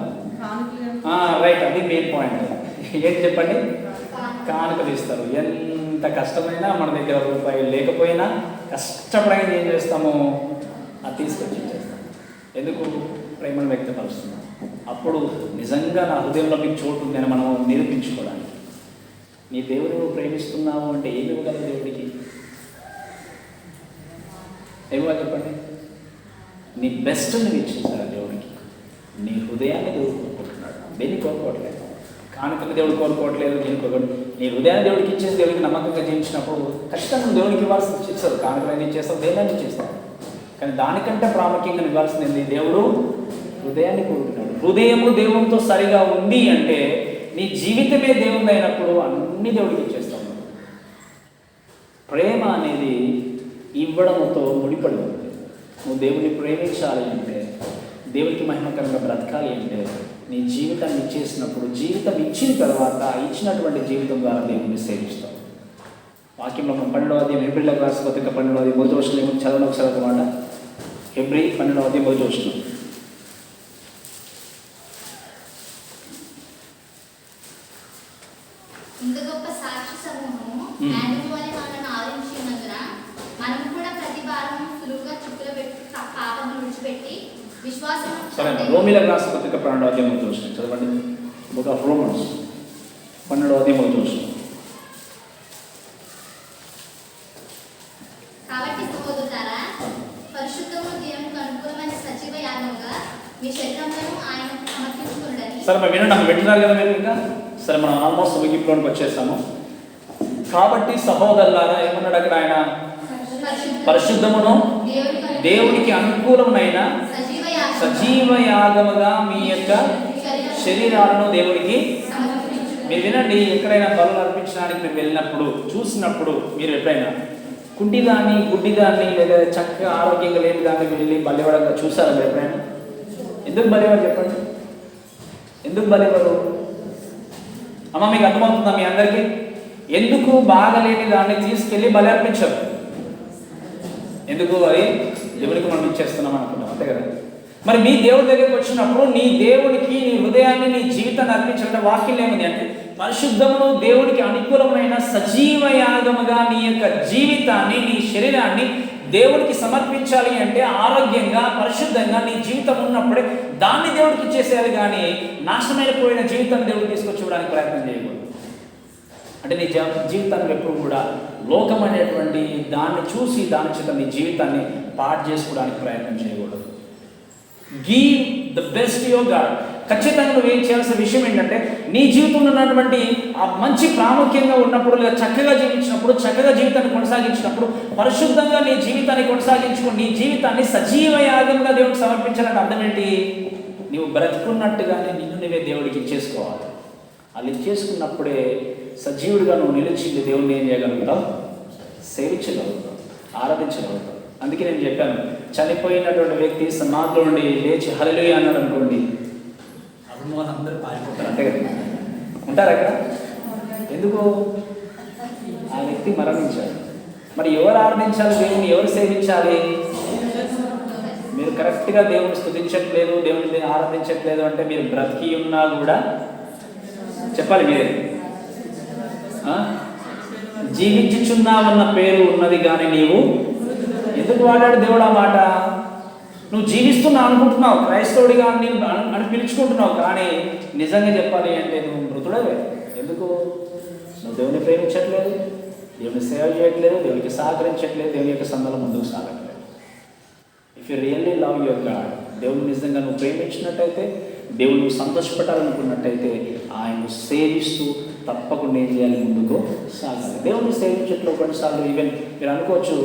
రైట్, అది మెయిన్ పాయింట్. ఏంటి చెప్పండి? కానుకలు ఇస్తారు. ఎంత కష్టమైనా మన దగ్గర రూపాయలు లేకపోయినా కష్టపడగా ఏం చేస్తాము? అది తీసుకొచ్చి ఇచ్చేస్తాం. ఎందుకు? ప్రేమను వ్యక్తపరుస్తున్నాం. అప్పుడు నిజంగా నా హృదయంలో మీకు చోటు ఉందని మనం నిరూపించుకోవడానికి. నీ దేవుడు నువ్వు ప్రేమిస్తున్నావు అంటే ఏమి ఇవ్వగలవు దేవుడికి? ఏమివ్వాలి చెప్పండి? నీ బెస్ట్ నువ్వు ఇచ్చేసారు దేవుడికి. నీ హృదయాన్ని దేవుడు కోరుకుంటున్నాడు, దేన్ని కోరుకోవట్లేదు. కానుకలు దేవుడు కోరుకోవట్లేదు, దేని కోరుకోవట్లేదు. నీ హృదయాన్ని దేవుడికి ఇచ్చేసి దేవుడికి నమ్మకంగా జీవించినప్పుడు ఖచ్చితంగా దేవుడికి ఇవ్వాల్సింది ఇచ్చేస్తారు. కానుకలు ఇచ్చేస్తావు, దేనాన్ని ఇచ్చేస్తావు. కానీ దానికంటే ప్రాముఖ్యంగా ఇవ్వాల్సింది దేవుడు హృదయాన్ని కోరుకుంటున్నాడు. హృదయము దేవునితో సరిగా ఉంది అంటే నీ జీవితమే దేవుని అయినప్పుడు అన్ని దేవుడికి ఇచ్చేస్తావు. ప్రేమ అనేది ఇవ్వడంతో ముడిపడి ఉంది. నువ్వు దేవుని ప్రేమించాలి అంటే, దేవుడికి మహిమకరంగా బ్రతకాలి అంటే నీ జీవితాన్ని ఇచ్చేసినప్పుడు, జీవితం ఇచ్చిన తర్వాత ఇచ్చినటువంటి జీవితం ద్వారా దేవుడిని సేవిస్తావు. వాక్యంలో మనం 12వ అధ్యాయం హెబ్రీలకు రాసిన పత్రిక 12వ అధ్యాయం 1వ వచనం చదవని ఒకసారి అన్నమాట. హెబ్రీ 12వ అధ్యాయం 1వ వచనం. ఇంత గొప్ప సాక్షి సమూహము వలె మనల్ని ఆదరించినందున మనం కూడా ప్రతి వారం సులువుగా చుక్కలు పెట్టి పాపం విడిచిపెట్టి విశ్వాసం. సరే, రోమీలకు రాసిన పత్రిక 12వ అధ్యాయం 1వ వచనం చదవండి. బుక్ ఆఫ్ రోమన్స్ 12వ అధ్యాయం 1వ వచనం. కాబట్టి సహోదరులారా, పరిశుద్ధము దేవునికి అనుకూలమైన సజీవ యాగంగా మీ శరీరములను ఆయనకు సమర్పించుకొనుడని. సరే, మరి వినండి, వింటున్నారు కదా మీరు ఇంకా? సరే, మనం ఆల్మోస్ట్ ముగింపులోకి వచ్చేసాము. కాబట్టి సహోదరులారా ఏమన్నాడు అక్కడ ఆయన? పరిశుద్ధమును దేవునికి అనుకూలమైన సజీవ యాగముగా మీ యొక్క శరీరాలను దేవునికి. మీరు వినండి, ఎక్కడైనా బలులు అర్పించడానికి మీరు వెళ్ళినప్పుడు, చూసినప్పుడు, మీరు ఎప్పుడైనా కుంటిదాన్ని, గుడ్డిదాన్ని, లేదా చక్కగా ఆరోగ్యంగా లేని దాన్ని వెళ్ళి బలివ్వడంగా చూసారా మీరు ఎప్పుడైనా? ఎందుకు బలివ్వరు చెప్పండి? ఎందుకు బలివ్వరు? అమ్మ మీకు అర్థమవుతుందా మీ అందరికీ? ఎందుకు బాగలేని దాన్ని తీసుకెళ్ళి బలి అర్పించరు? ఎందుకు? అది దేవునికి మనం ఇచ్చేస్తున్నాం అనుకున్నాం, అంతే కదా. మరి మీ దేవుడి దగ్గరికి వచ్చినప్పుడు నీ దేవుడికి నీ హృదయాన్ని, నీ జీవితాన్ని అర్పించాలంటే వాక్యం ఏముంది అంటే, పరిశుద్ధమును దేవుడికి అనుకూలమైన సజీవ యాగముగా నీ యొక్క జీవితాన్ని, నీ శరీరాన్ని దేవుడికి సమర్పించాలి అంటే ఆరోగ్యంగా, పరిశుద్ధంగా నీ జీవితం ఉన్నప్పుడే దాన్ని దేవుడికి ఇచ్చేసేయాలి. కానీ నాశనమైపోయిన జీవితాన్ని దేవుడికి తీసుకొచ్చి ఇవ్వడానికి ప్రయత్నం చేయకూడదు. అంటే నీ జీవితాన్ని ఎప్పుడు కూడా లోకం అనేటువంటి దాన్ని చూసి దాని చేత నీ జీవితాన్ని పాడు చేసుకోవడానికి ప్రయత్నం చేయకూడదు. Give the best your God. ఖచ్చితంగా నువ్వు ఏం చేయాల్సిన విషయం ఏంటంటే, నీ జీవితంలో ఉన్నటువంటి ఆ మంచి ప్రాముఖ్యంగా ఉన్నప్పుడు, లేదా చక్కగా జీవించినప్పుడు, చక్కగా జీవితాన్ని కొనసాగించినప్పుడు, పరిశుద్ధంగా నీ జీవితాన్ని కొనసాగించుకుని నీ జీవితాన్ని సజీవ యాగంగా దేవుడికి సమర్పించాలంటే అర్థం ఏంటి? నువ్వు బ్రతుకున్నట్టుగానే నిన్ను నువ్వే దేవుడికి ఇచ్చేసుకోవాలి. అలా ఇచ్చేసుకున్నప్పుడే సజీవుడిగా నువ్వు నిలిచి దేవుడిని ఏం చేయగలుగుతావు? సేవించగలుగుతావు, ఆరాధించగలుగుతావు. అందుకే నేను చెప్పాను, చనిపోయినటువంటి వ్యక్తి సమాధిలో నుండి లేచి హల్లెలూయా అన్నాడు అనుకోండి, అప్పుడు వాళ్ళు అందరూ పారిపోతారు, అంతే కదా? ఉంటారు అక్కడ. ఎందుకు? ఆ వ్యక్తి మరణించాడు. మరి ఎవరు ఆరాధించాలి దేవుని, ఎవరు సేవించాలి? మీరు కరెక్ట్గా దేవుని స్తుతించట్లేదు, దేవుని ఆరాధించట్లేదు అంటే మీరు బ్రతికి ఉన్నా కూడా చెప్పాలి మీరే. జీవించుచున్నావన్న పేరు ఉన్నది కానీ నీవు ఎందుకు వాడాడు దేవుడు ఆ మాట? నువ్వు జీవిస్తున్నావు అనుకుంటున్నావు, క్రైస్తవుడిగా అని పిలుచుకుంటున్నావు, కానీ నిజంగా చెప్పాలి అంటే నువ్వు మృతుడవే. ఎందుకు? నువ్వు దేవుని ప్రేమించట్లేదు, దేవుని సేవ చేయట్లేదు, దేవునికి సహకరించట్లేదు, దేవుని యొక్క సంఘంలో ముందుకు సాగట్లేదు. If you really love your God, దేవుని నిజంగా నువ్వు ప్రేమించినట్టయితే, దేవుడు నువ్వు సంతోషపెట్టాలనుకున్నట్టయితే ఆయన్ను సేవిస్తూ తప్పకుండా ఏం చేయాలి? ముందుకు సాగాలి. దేవుని సేవించట్లో కొన్నిసార్లు ఈవెన్ మీరు అనుకోవచ్చు,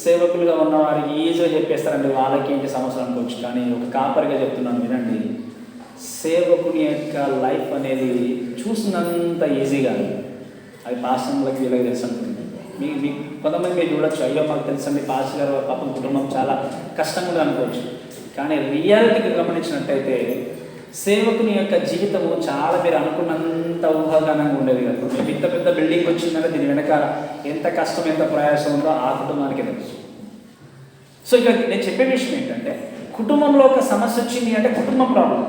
సేవకులుగా ఉన్న వారికి ఈజీగా చెప్పేస్తారండి, వాళ్ళకి ఏంటి సమస్యలు అనుకోవచ్చు. కానీ ఒక కాపరిగా చెప్తున్నాను వినండి, సేవకుని యొక్క లైఫ్ అనేది చూసినంత ఈజీగా అది పాస్టర్లకు వీళ్ళకి తెలుసు అనుకుంటుంది. మీ కొంతమంది మీరు చూడొచ్చు, అయ్యో మాకు తెలుసండి పాస్టర్ గారు పాపం కుటుంబం చాలా కష్టంగా అనుకోవచ్చు. కానీ రియాలిటీకి గమనించినట్టయితే సేవకుని యొక్క జీవితము చాలా మీరు అనుకున్నంత ఊహాగానంగా ఉండేది కదా. మేము ఇంత పెద్ద బిల్డింగ్ వచ్చిందంటే దీని వెనకాల ఎంత కష్టం, ఎంత ప్రయాసం ఉందో ఆ కుటుంబానికి తెలుసు. సో ఇక్కడ నేను చెప్పే విషయం ఏంటంటే, కుటుంబంలో ఒక సమస్య వచ్చింది అంటే కుటుంబం ప్రాబ్లం.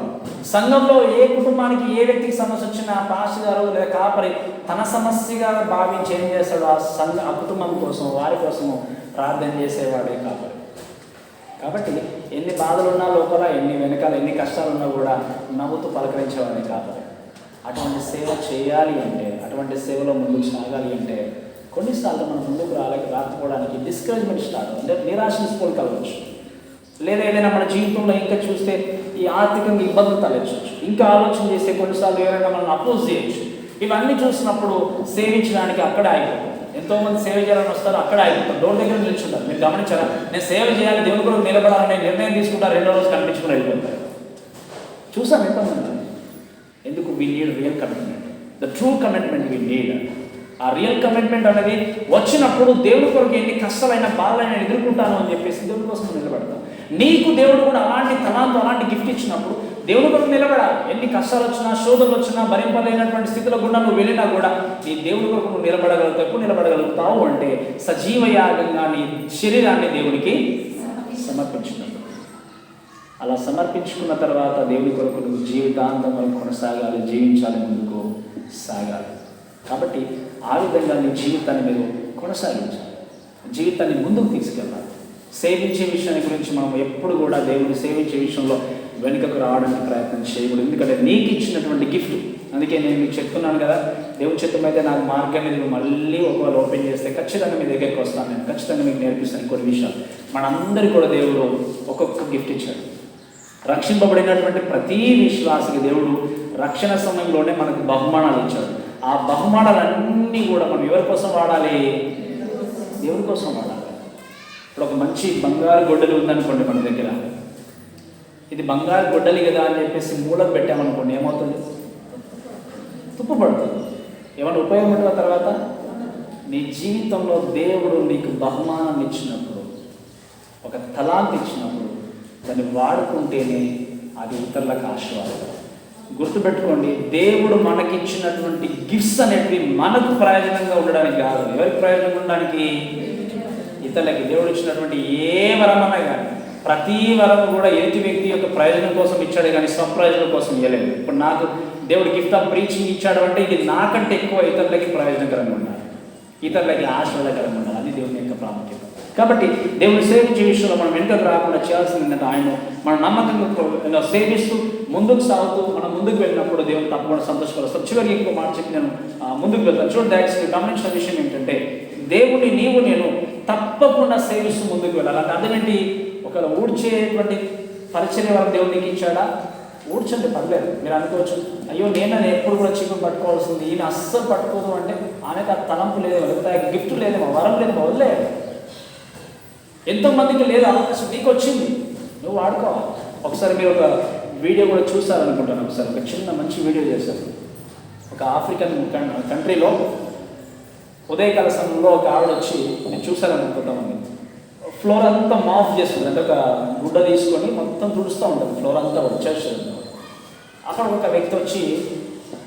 సంఘంలో ఏ కుటుంబానికి ఏ వ్యక్తికి సమస్య వచ్చినా పాస్టర్ గారు లేదా కాపరి తన సమస్యగా భావించి ఏం చేస్తాడు? ఆ కుటుంబం కోసం, వారి కోసము ప్రార్థన చేసేవాడే కాపరి. కాబట్టి ఎన్ని బాధలు ఉన్నా లోపల, ఎన్ని వెనకాల ఎన్ని కష్టాలు ఉన్నా కూడా నవ్వుతూ పలకరించేవాడే కాపరి. అటువంటి సేవ చేయాలి అంటే, అటువంటి సేవలో ముందుకు సాగాలి అంటే కొన్నిసార్లు మనం ముందుకు రాకపోవడానికి డిస్కరేజ్మెంట్ స్టార్ట్ అంటే నిరాశ నిస్పృహలు కలవచ్చు. లేదా ఏదైనా మన జీవితంలో ఇంకా చూస్తే ఈ ఆర్థికంగా ఇబ్బందులు తలెచ్చవచ్చు, ఇంకా ఆలోచన చేస్తే కొన్నిసార్లు ఎవరైనా మనం అపోజ్ చేయొచ్చు. ఇవన్నీ చూసినప్పుడు సేవించడానికి అక్కడే ఆగిపోతాం. ఎంతోమంది సేవ చేయాలని వస్తారు, అక్కడ ఆగిపోతారు, డోర్ దగ్గర నిల్చుంటారు. మీరు గమనించారా? నేను సేవ చేయాలి, దేవుని కొరకు నిలబడాలని నిర్ణయం తీసుకుంటారు, 2 రోజులు కనిపించుకుని వెళ్ళిపోతారు. చూసాం ఎంతమంది. ఎందుకు? We need real commitment, the true commitment we need. ఆ రియల్ కమిట్మెంట్ అనేది వచ్చినప్పుడు దేవుడి కొరకు ఎన్ని కష్టాలైనా బాధలైనా ఎదుర్కొంటాను అని చెప్పేసి దేవుడి కోసం నిలబడతాం. నీకు దేవుడు కూడా అలాంటి తలాంతో అలాంటి గిఫ్ట్ ఇచ్చినప్పుడు దేవుడి కొరకు నిలబడాలి. ఎన్ని కష్టాలు వచ్చినా, శోధనలు వచ్చినా, భరింపలేనటువంటి స్థితిలో గుండా నువ్వు వెళ్ళినా కూడా నీ దేవుడి కొరకు నువ్వు నిలబడగలుగుతావు. ఎప్పుడు నిలబడగలుగుతావు అంటే సజీవ యాగంగా నీ శరీరాన్ని దేవుడికి సమర్పించినప్పుడు. అలా సమర్పించుకున్న తర్వాత దేవుడి కొరకు నువ్వు జీవితాంతం వరకు కొనసాగాలి, జీవించాలి, ముందుకు సాగాలి. కాబట్టి ఆ విధంగా నీ జీవితాన్ని మీరు కొనసాగించాలి, జీవితాన్ని ముందుకు తీసుకెళ్ళాలి. సేవించే విషయాన్ని గురించి మనం ఎప్పుడు కూడా దేవుని సేవించే విషయంలో వెనుకకు రావడానికి ప్రయత్నం చేయకూడదు. ఎందుకంటే నీకు ఇచ్చినటువంటి గిఫ్ట్. అందుకే నేను మీకు చెప్తున్నాను కదా, దేవుని చిత్తమైతే నాకు మార్గాన్ని నువ్వు మళ్ళీ ఒకవేళ ఓపెన్ చేస్తే ఖచ్చితంగా మీ దగ్గరికి వస్తాను. నేను ఖచ్చితంగా మీకు నేర్పిస్తాను కొన్ని విషయాలు. మనందరికీ కూడా దేవుడు ఒక్కొక్క గిఫ్ట్ ఇచ్చాడు. రక్షింపబడినటువంటి ప్రతి విశ్వాసికి దేవుడు రక్షణ సమయంలోనే మనకు బహుమానాలు ఇచ్చాడు. ఆ బహుమానాలన్నీ కూడా మనం ఎవరి కోసం వాడాలి? దేవుడి కోసం వాడాలి. ఇప్పుడు ఒక మంచి బంగారు గొడ్డలి ఉందనుకోండి మన దగ్గర, ఇది బంగారు గొడ్డలి కదా అని చెప్పేసి మూలకు పెట్టామనుకోండి, ఏమవుతుంది? తుప్పు పడుతుంది. ఏమైనా ఉపయోగం ఉంటుంది తర్వాత? నీ జీవితంలో దేవుడు నీకు బహుమానం ఇచ్చినప్పుడు, ఒక తలాంత్ ఇచ్చినప్పుడు దాన్ని వాడుకుంటేనే అది ఇతరులకు ఆశీర్వాదం. గుర్తుపెట్టుకోండి, దేవుడు మనకిచ్చినటువంటి గిఫ్ట్స్ అనేవి మనకు ప్రయోజనంగా ఉండడానికి కాదు. ఎవరికి ప్రయోజనంగా ఉండడానికి? ఇతరులకి. దేవుడు ఇచ్చినటువంటి ఏ వరమన్నా కానీ ప్రతి వరం కూడా ఎదుటి వ్యక్తి యొక్క ప్రయోజనం కోసం ఇచ్చాడు కానీ స్వప్రయోజనం కోసం ఇవ్వలేదు. ఇప్పుడు నాకు దేవుడు గిఫ్ట్ ఆఫ్ ప్రీచింగ్ ఇచ్చాడు అంటే ఇది నాకంటే ఎక్కువ ఇతరులకి ప్రయోజనకరంగా ఉండాలి, ఇతరులకి ఆశీర్వాదకరంగా ఉండాలి. అది దేవుని యొక్క ప్రాముఖ్యత. కాబట్టి దేవుని సేవించే విషయంలో మనం వెనుకకు రాకుండా చేయాల్సింది ఏంటంటే, ఆయన మన నమ్మకంగా సేవిస్తూ ముందుకు సాగుతూ మనం ముందుకు వెళ్ళినప్పుడు దేవుని తప్పకుండా సంతోషపరుస్తాం. చివరికి ఇంకో మాట చెప్పి నేను ముందుకు వెళ్తాను. చూడండి, దయచేసి గమనించిన విషయం ఏంటంటే, దేవుని నీవు నేను తప్పకుండా సేవిస్తూ ముందుకు వెళ్ళాలి. అంటే అదేంటి? ఒక ఊడ్చేటువంటి పరిచర్య వరకు దేవునికి ఇచ్చాడా? ఊడ్చండి, పర్లేదు. మీరు అనుకోవచ్చు, అయ్యో నేను ఎప్పుడు కూడా చీపురు పట్టుకోవాల్సింది, ఈయన అస్సలు పట్టుకోదు అంటే ఆయనకు ఆ తలంపు లేదు, లేకపోతే ఆ గిఫ్ట్ లేదేమో, వరం లేదు, వదిలే. ఎంతోమందికి లేదు అవకాశం, నీకు వచ్చింది, నువ్వు వాడుకోవాలి. ఒకసారి మీరు ఒక వీడియో కూడా చూసారనుకుంటాను. ఒకసారి ఒక చిన్న మంచి వీడియో చేశారు. ఒక ఆఫ్రికన్ కంట్రీలో ఉదయకాల సమయంలో ఒక ఆవిడ వచ్చి, నేను చూసారనుకుంటామండి, ఫ్లోర్ అంతా మాఫ్ చేస్తుంది. అంటే ఒక గుడ్డ తీసుకొని మొత్తం తుడుస్తూ ఉంటుంది, ఫ్లోర్ అంతా వచ్చేస్తుంది. అక్కడ ఒక వ్యక్తి వచ్చి,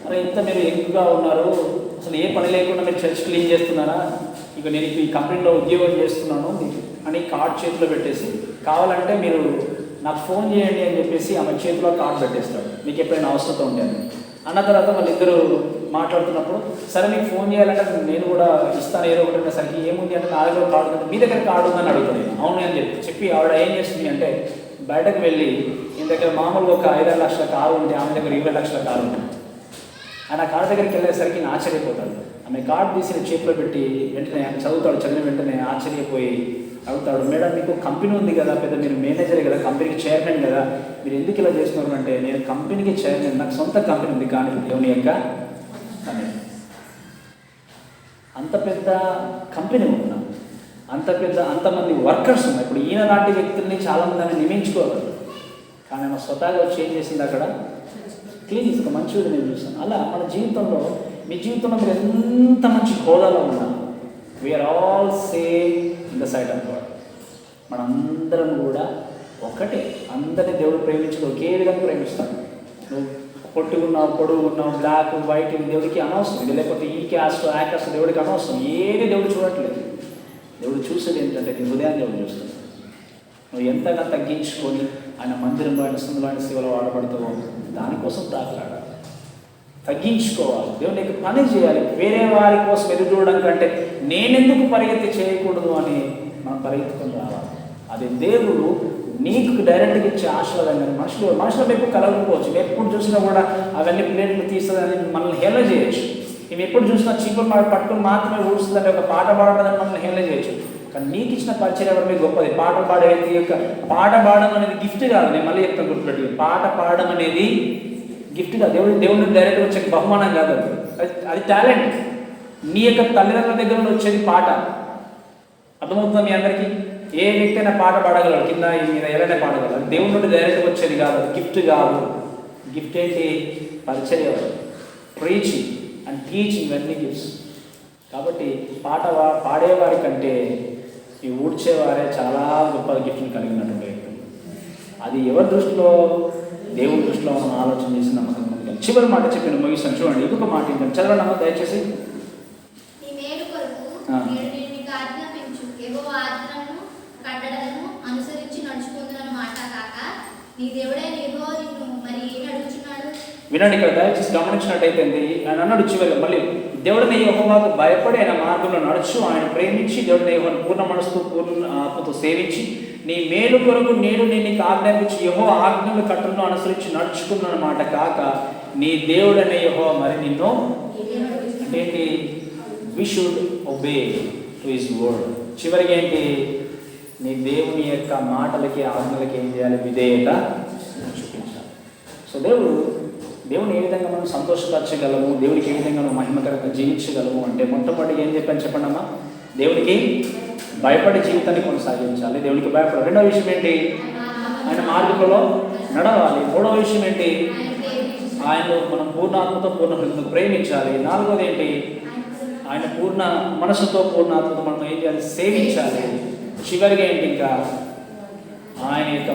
అరే ఇంత మీరు ఎక్కువగా ఉన్నారు, అసలు ఏ పని లేకుండా మీరు చర్చ్ క్లీన్ చేస్తున్నారా, ఇక నేను ఈ కంపెనీలో ఉద్యోగం చేస్తున్నాను అని కార్డ్ చేతిలో పెట్టేసి, కావాలంటే మీరు నాకు ఫోన్ చేయండి అని చెప్పేసి ఆమె చేతిలో కార్డు పెట్టేస్తాడు, మీకు ఎప్పుడైనా అవసరం ఉంటాను అన్న. తర్వాత వాళ్ళిద్దరూ మాట్లాడుతున్నప్పుడు, సరే మీకు ఫోన్ చేయాలంటే నేను కూడా ఇస్తాను ఏదో ఒకటి అనేసరికి, ఏముంది అంటే నా దగ్గర కార్డు ఉంది, మీ దగ్గర కార్డు ఉందని అడుగుతాను. అవును అని చెప్పి ఆవిడ ఏం చేస్తుంది అంటే బయటకు వెళ్ళి, ఈయన దగ్గర మామూలుగా ఒక 5 లక్షల కారు ఉంది, ఆమె దగ్గర 20 లక్షల కారు ఉంది. ఆయన కారు దగ్గరికి వెళ్ళేసరికి నేను ఆశ్చర్యపోతాడు. ఆమె కార్డు తీసి చేతిలో పెట్టి వెంటనే ఆయన చదువుతాడు. చదివిన వెంటనే ఆశ్చర్యపోయి అడుగుతాడు, మేడం మీకు కంపెనీ ఉంది కదా, పెద్ద మీరు మేనేజరే కదా, కంపెనీకి చైర్మన్ కదా, మీరు ఎందుకు ఇలా చేస్తున్నారు అంటే, నేను కంపెనీకి చైర్మన్, నాకు సొంత కంపెనీ ఉంది కానీ దేవుని యొక్క కంపెనీ. అంత పెద్ద కంపెనీ ఉన్నా, అంతమంది వర్కర్స్ ఉన్నాయి. ఇప్పుడు ఈయన లాంటి వ్యక్తుల్ని చాలామంది నియమించుకోవాలి, కానీ ఆమె స్వతహాగా వచ్చి ఏం చేసింది, అక్కడ క్లీన్ చేసుకో మంచిగా నేను చూస్తాను. అలా మన జీవితంలో, మీ జీవితంలో మీరు ఎంత మంచి హోదాలో ఉన్నా, we are all same in the sight of God. మనందరం కూడా ఒకటే, అందరినీ దేవుడు ప్రేమించడం ఒకే విధంగా ప్రేమిస్తాడు. నువ్వు పొట్టుకున్నావు, పొడుగు ఉన్నావు, బ్లాక్ వైట్, దేవుడికి అనవసరం. ఇది లేకపోతే ఈ క్యాస్ట్ ఆ క్యాస్ట్ దేవుడికి అనవసరం. ఏది దేవుడు చూడట్లేదు. దేవుడు చూసేది ఏంటంటే నీ హృదయాన్ని దేవుడు చూస్తాడు. నువ్వు ఎంతగా తగ్గించుకొని ఆయన మందిరంలో, ఆయన సందులో, ఆయన సేవలో వాడబడతావో దానికోసం ప్రార్థన తగ్గించుకోవాలి. దేవునికి పని చేయాలి. వేరే వారి కోసం ఎదురు చూడడం కంటే నేనెందుకు పరిగెత్తి చేయకూడదు అని మనం పరిగెత్తుకొని రావాలి. అది దేవుడు నీకు డైరెక్ట్గా ఇచ్చే ఆశీర్వాదం. కానీ మనుషుల వైపు కలగకపోవచ్చు. ఎప్పుడు చూసినా కూడా అవన్నీ ప్లేట్లు తీస్తుందని మనల్ని హేళ చేయొచ్చు. ఇవి ఎప్పుడు చూసినా చీపులు పట్టుకుని మాత్రమే ఊడుస్తుందంటే ఒక పాట పాడడం మనల్ని హేళ చేయొచ్చు. కానీ నీకు ఇచ్చిన పరిచయం ఎవరి మీద గొప్పది. పాట పాడే వ్యక్తి యొక్క పాట పాడడం అనేది గిఫ్ట్ కాదు. నేను మళ్ళీ చెప్తాను గుర్తుపెట్టి, పాట పాడడం అనేది గిఫ్ట్ కాదు. దేవుడిని డైరెక్ట్గా వచ్చే బహుమానం కాదు. అది టాలెంట్. నీ యొక్క తల్లిదండ్రుల దగ్గర నుండి వచ్చేది పాట. అర్థమవుతుందా మీ అందరికీ? ఏ వ్యక్తి అయినా పాట పాడగలరు, కింద మీద ఎవరైనా పాడగలరు. దేవుడి నుండి డైరెక్ట్గా వచ్చేది కాదు, అది గిఫ్ట్ కాదు. గిఫ్ట్ ఏంటి? పరిచయం, ప్రీచింగ్ అండ్ టీచింగ్, ఇవన్నీ గిఫ్ట్స్. కాబట్టి పాడేవారి కంటే ఈ ఊడ్చేవారే చాలా గొప్ప గిఫ్ట్ని కలిగినటువంటి వ్యక్తులు. అది ఎవరి దృష్టిలో? దేవుడి దృష్టిలో మనం ఆలోచన చేసి నమ్మకం పొందాలి. చివరి మాట చెప్పిన ముగిస్తాను చూడండి. ఇంకొక మాట ఏంటంటే చదవండి అమ్మ దయచేసి. వినండి, ఇక్కడ దయచేసి గమనించినట్టయితే ఆయన అన్నాడు చివరిగా మళ్ళీ, దేవుడిని యెహోవాకు భయపడి ఆయన మార్గంలో నడుచు, ఆయన ప్రేమించి దేవుడిని యెహోవాను పూర్ణ మనసుతో పూర్ణ ఆత్మతో సేవించి నీ మేలు కొరకు నేను నీకు ఆజ్ఞాపించి యెహోవా ఆజ్ఞలు కట్టలను అనుసరించి నడుచుకున్న మాట కాక నీ దేవుడనే యెహోవా మరి నిన్ను అంటే ఏంటి? We should obey to his word. చివరికి ఏంటి? నీ దేవుని యొక్క మాటలకి ఆజ్ఞలకి ఏం చేయాలి? విధేయత చూపించాలి. సో దేవుని ఏ విధంగా మనం సంతోషపరచగలము, దేవుడికి ఏ విధంగా మనం మహిమకరంగా జీవించగలము అంటే మొట్టమొదటి ఏం చెప్పండి అమ్మా? దేవునికి భయపడే జీవితాన్ని కొనసాగించాలి. దేవునికి భయపడాలి. రెండవ విషయం ఏంటి? ఆయన మార్గంలో నడవాలి. మూడవ విషయం ఏంటి? ఆయనను మనం పూర్ణ ఆత్మతో పూర్ణ హృదయంతో ప్రేమించాలి. నాలుగోది ఏంటి? ఆయన పూర్ణ మనసుతో పూర్ణ ఆత్మతో మనం ఏం చేయాలి? సేవించాలి. చివరిగా ఏంటి? ఇంకా ఆయన యొక్క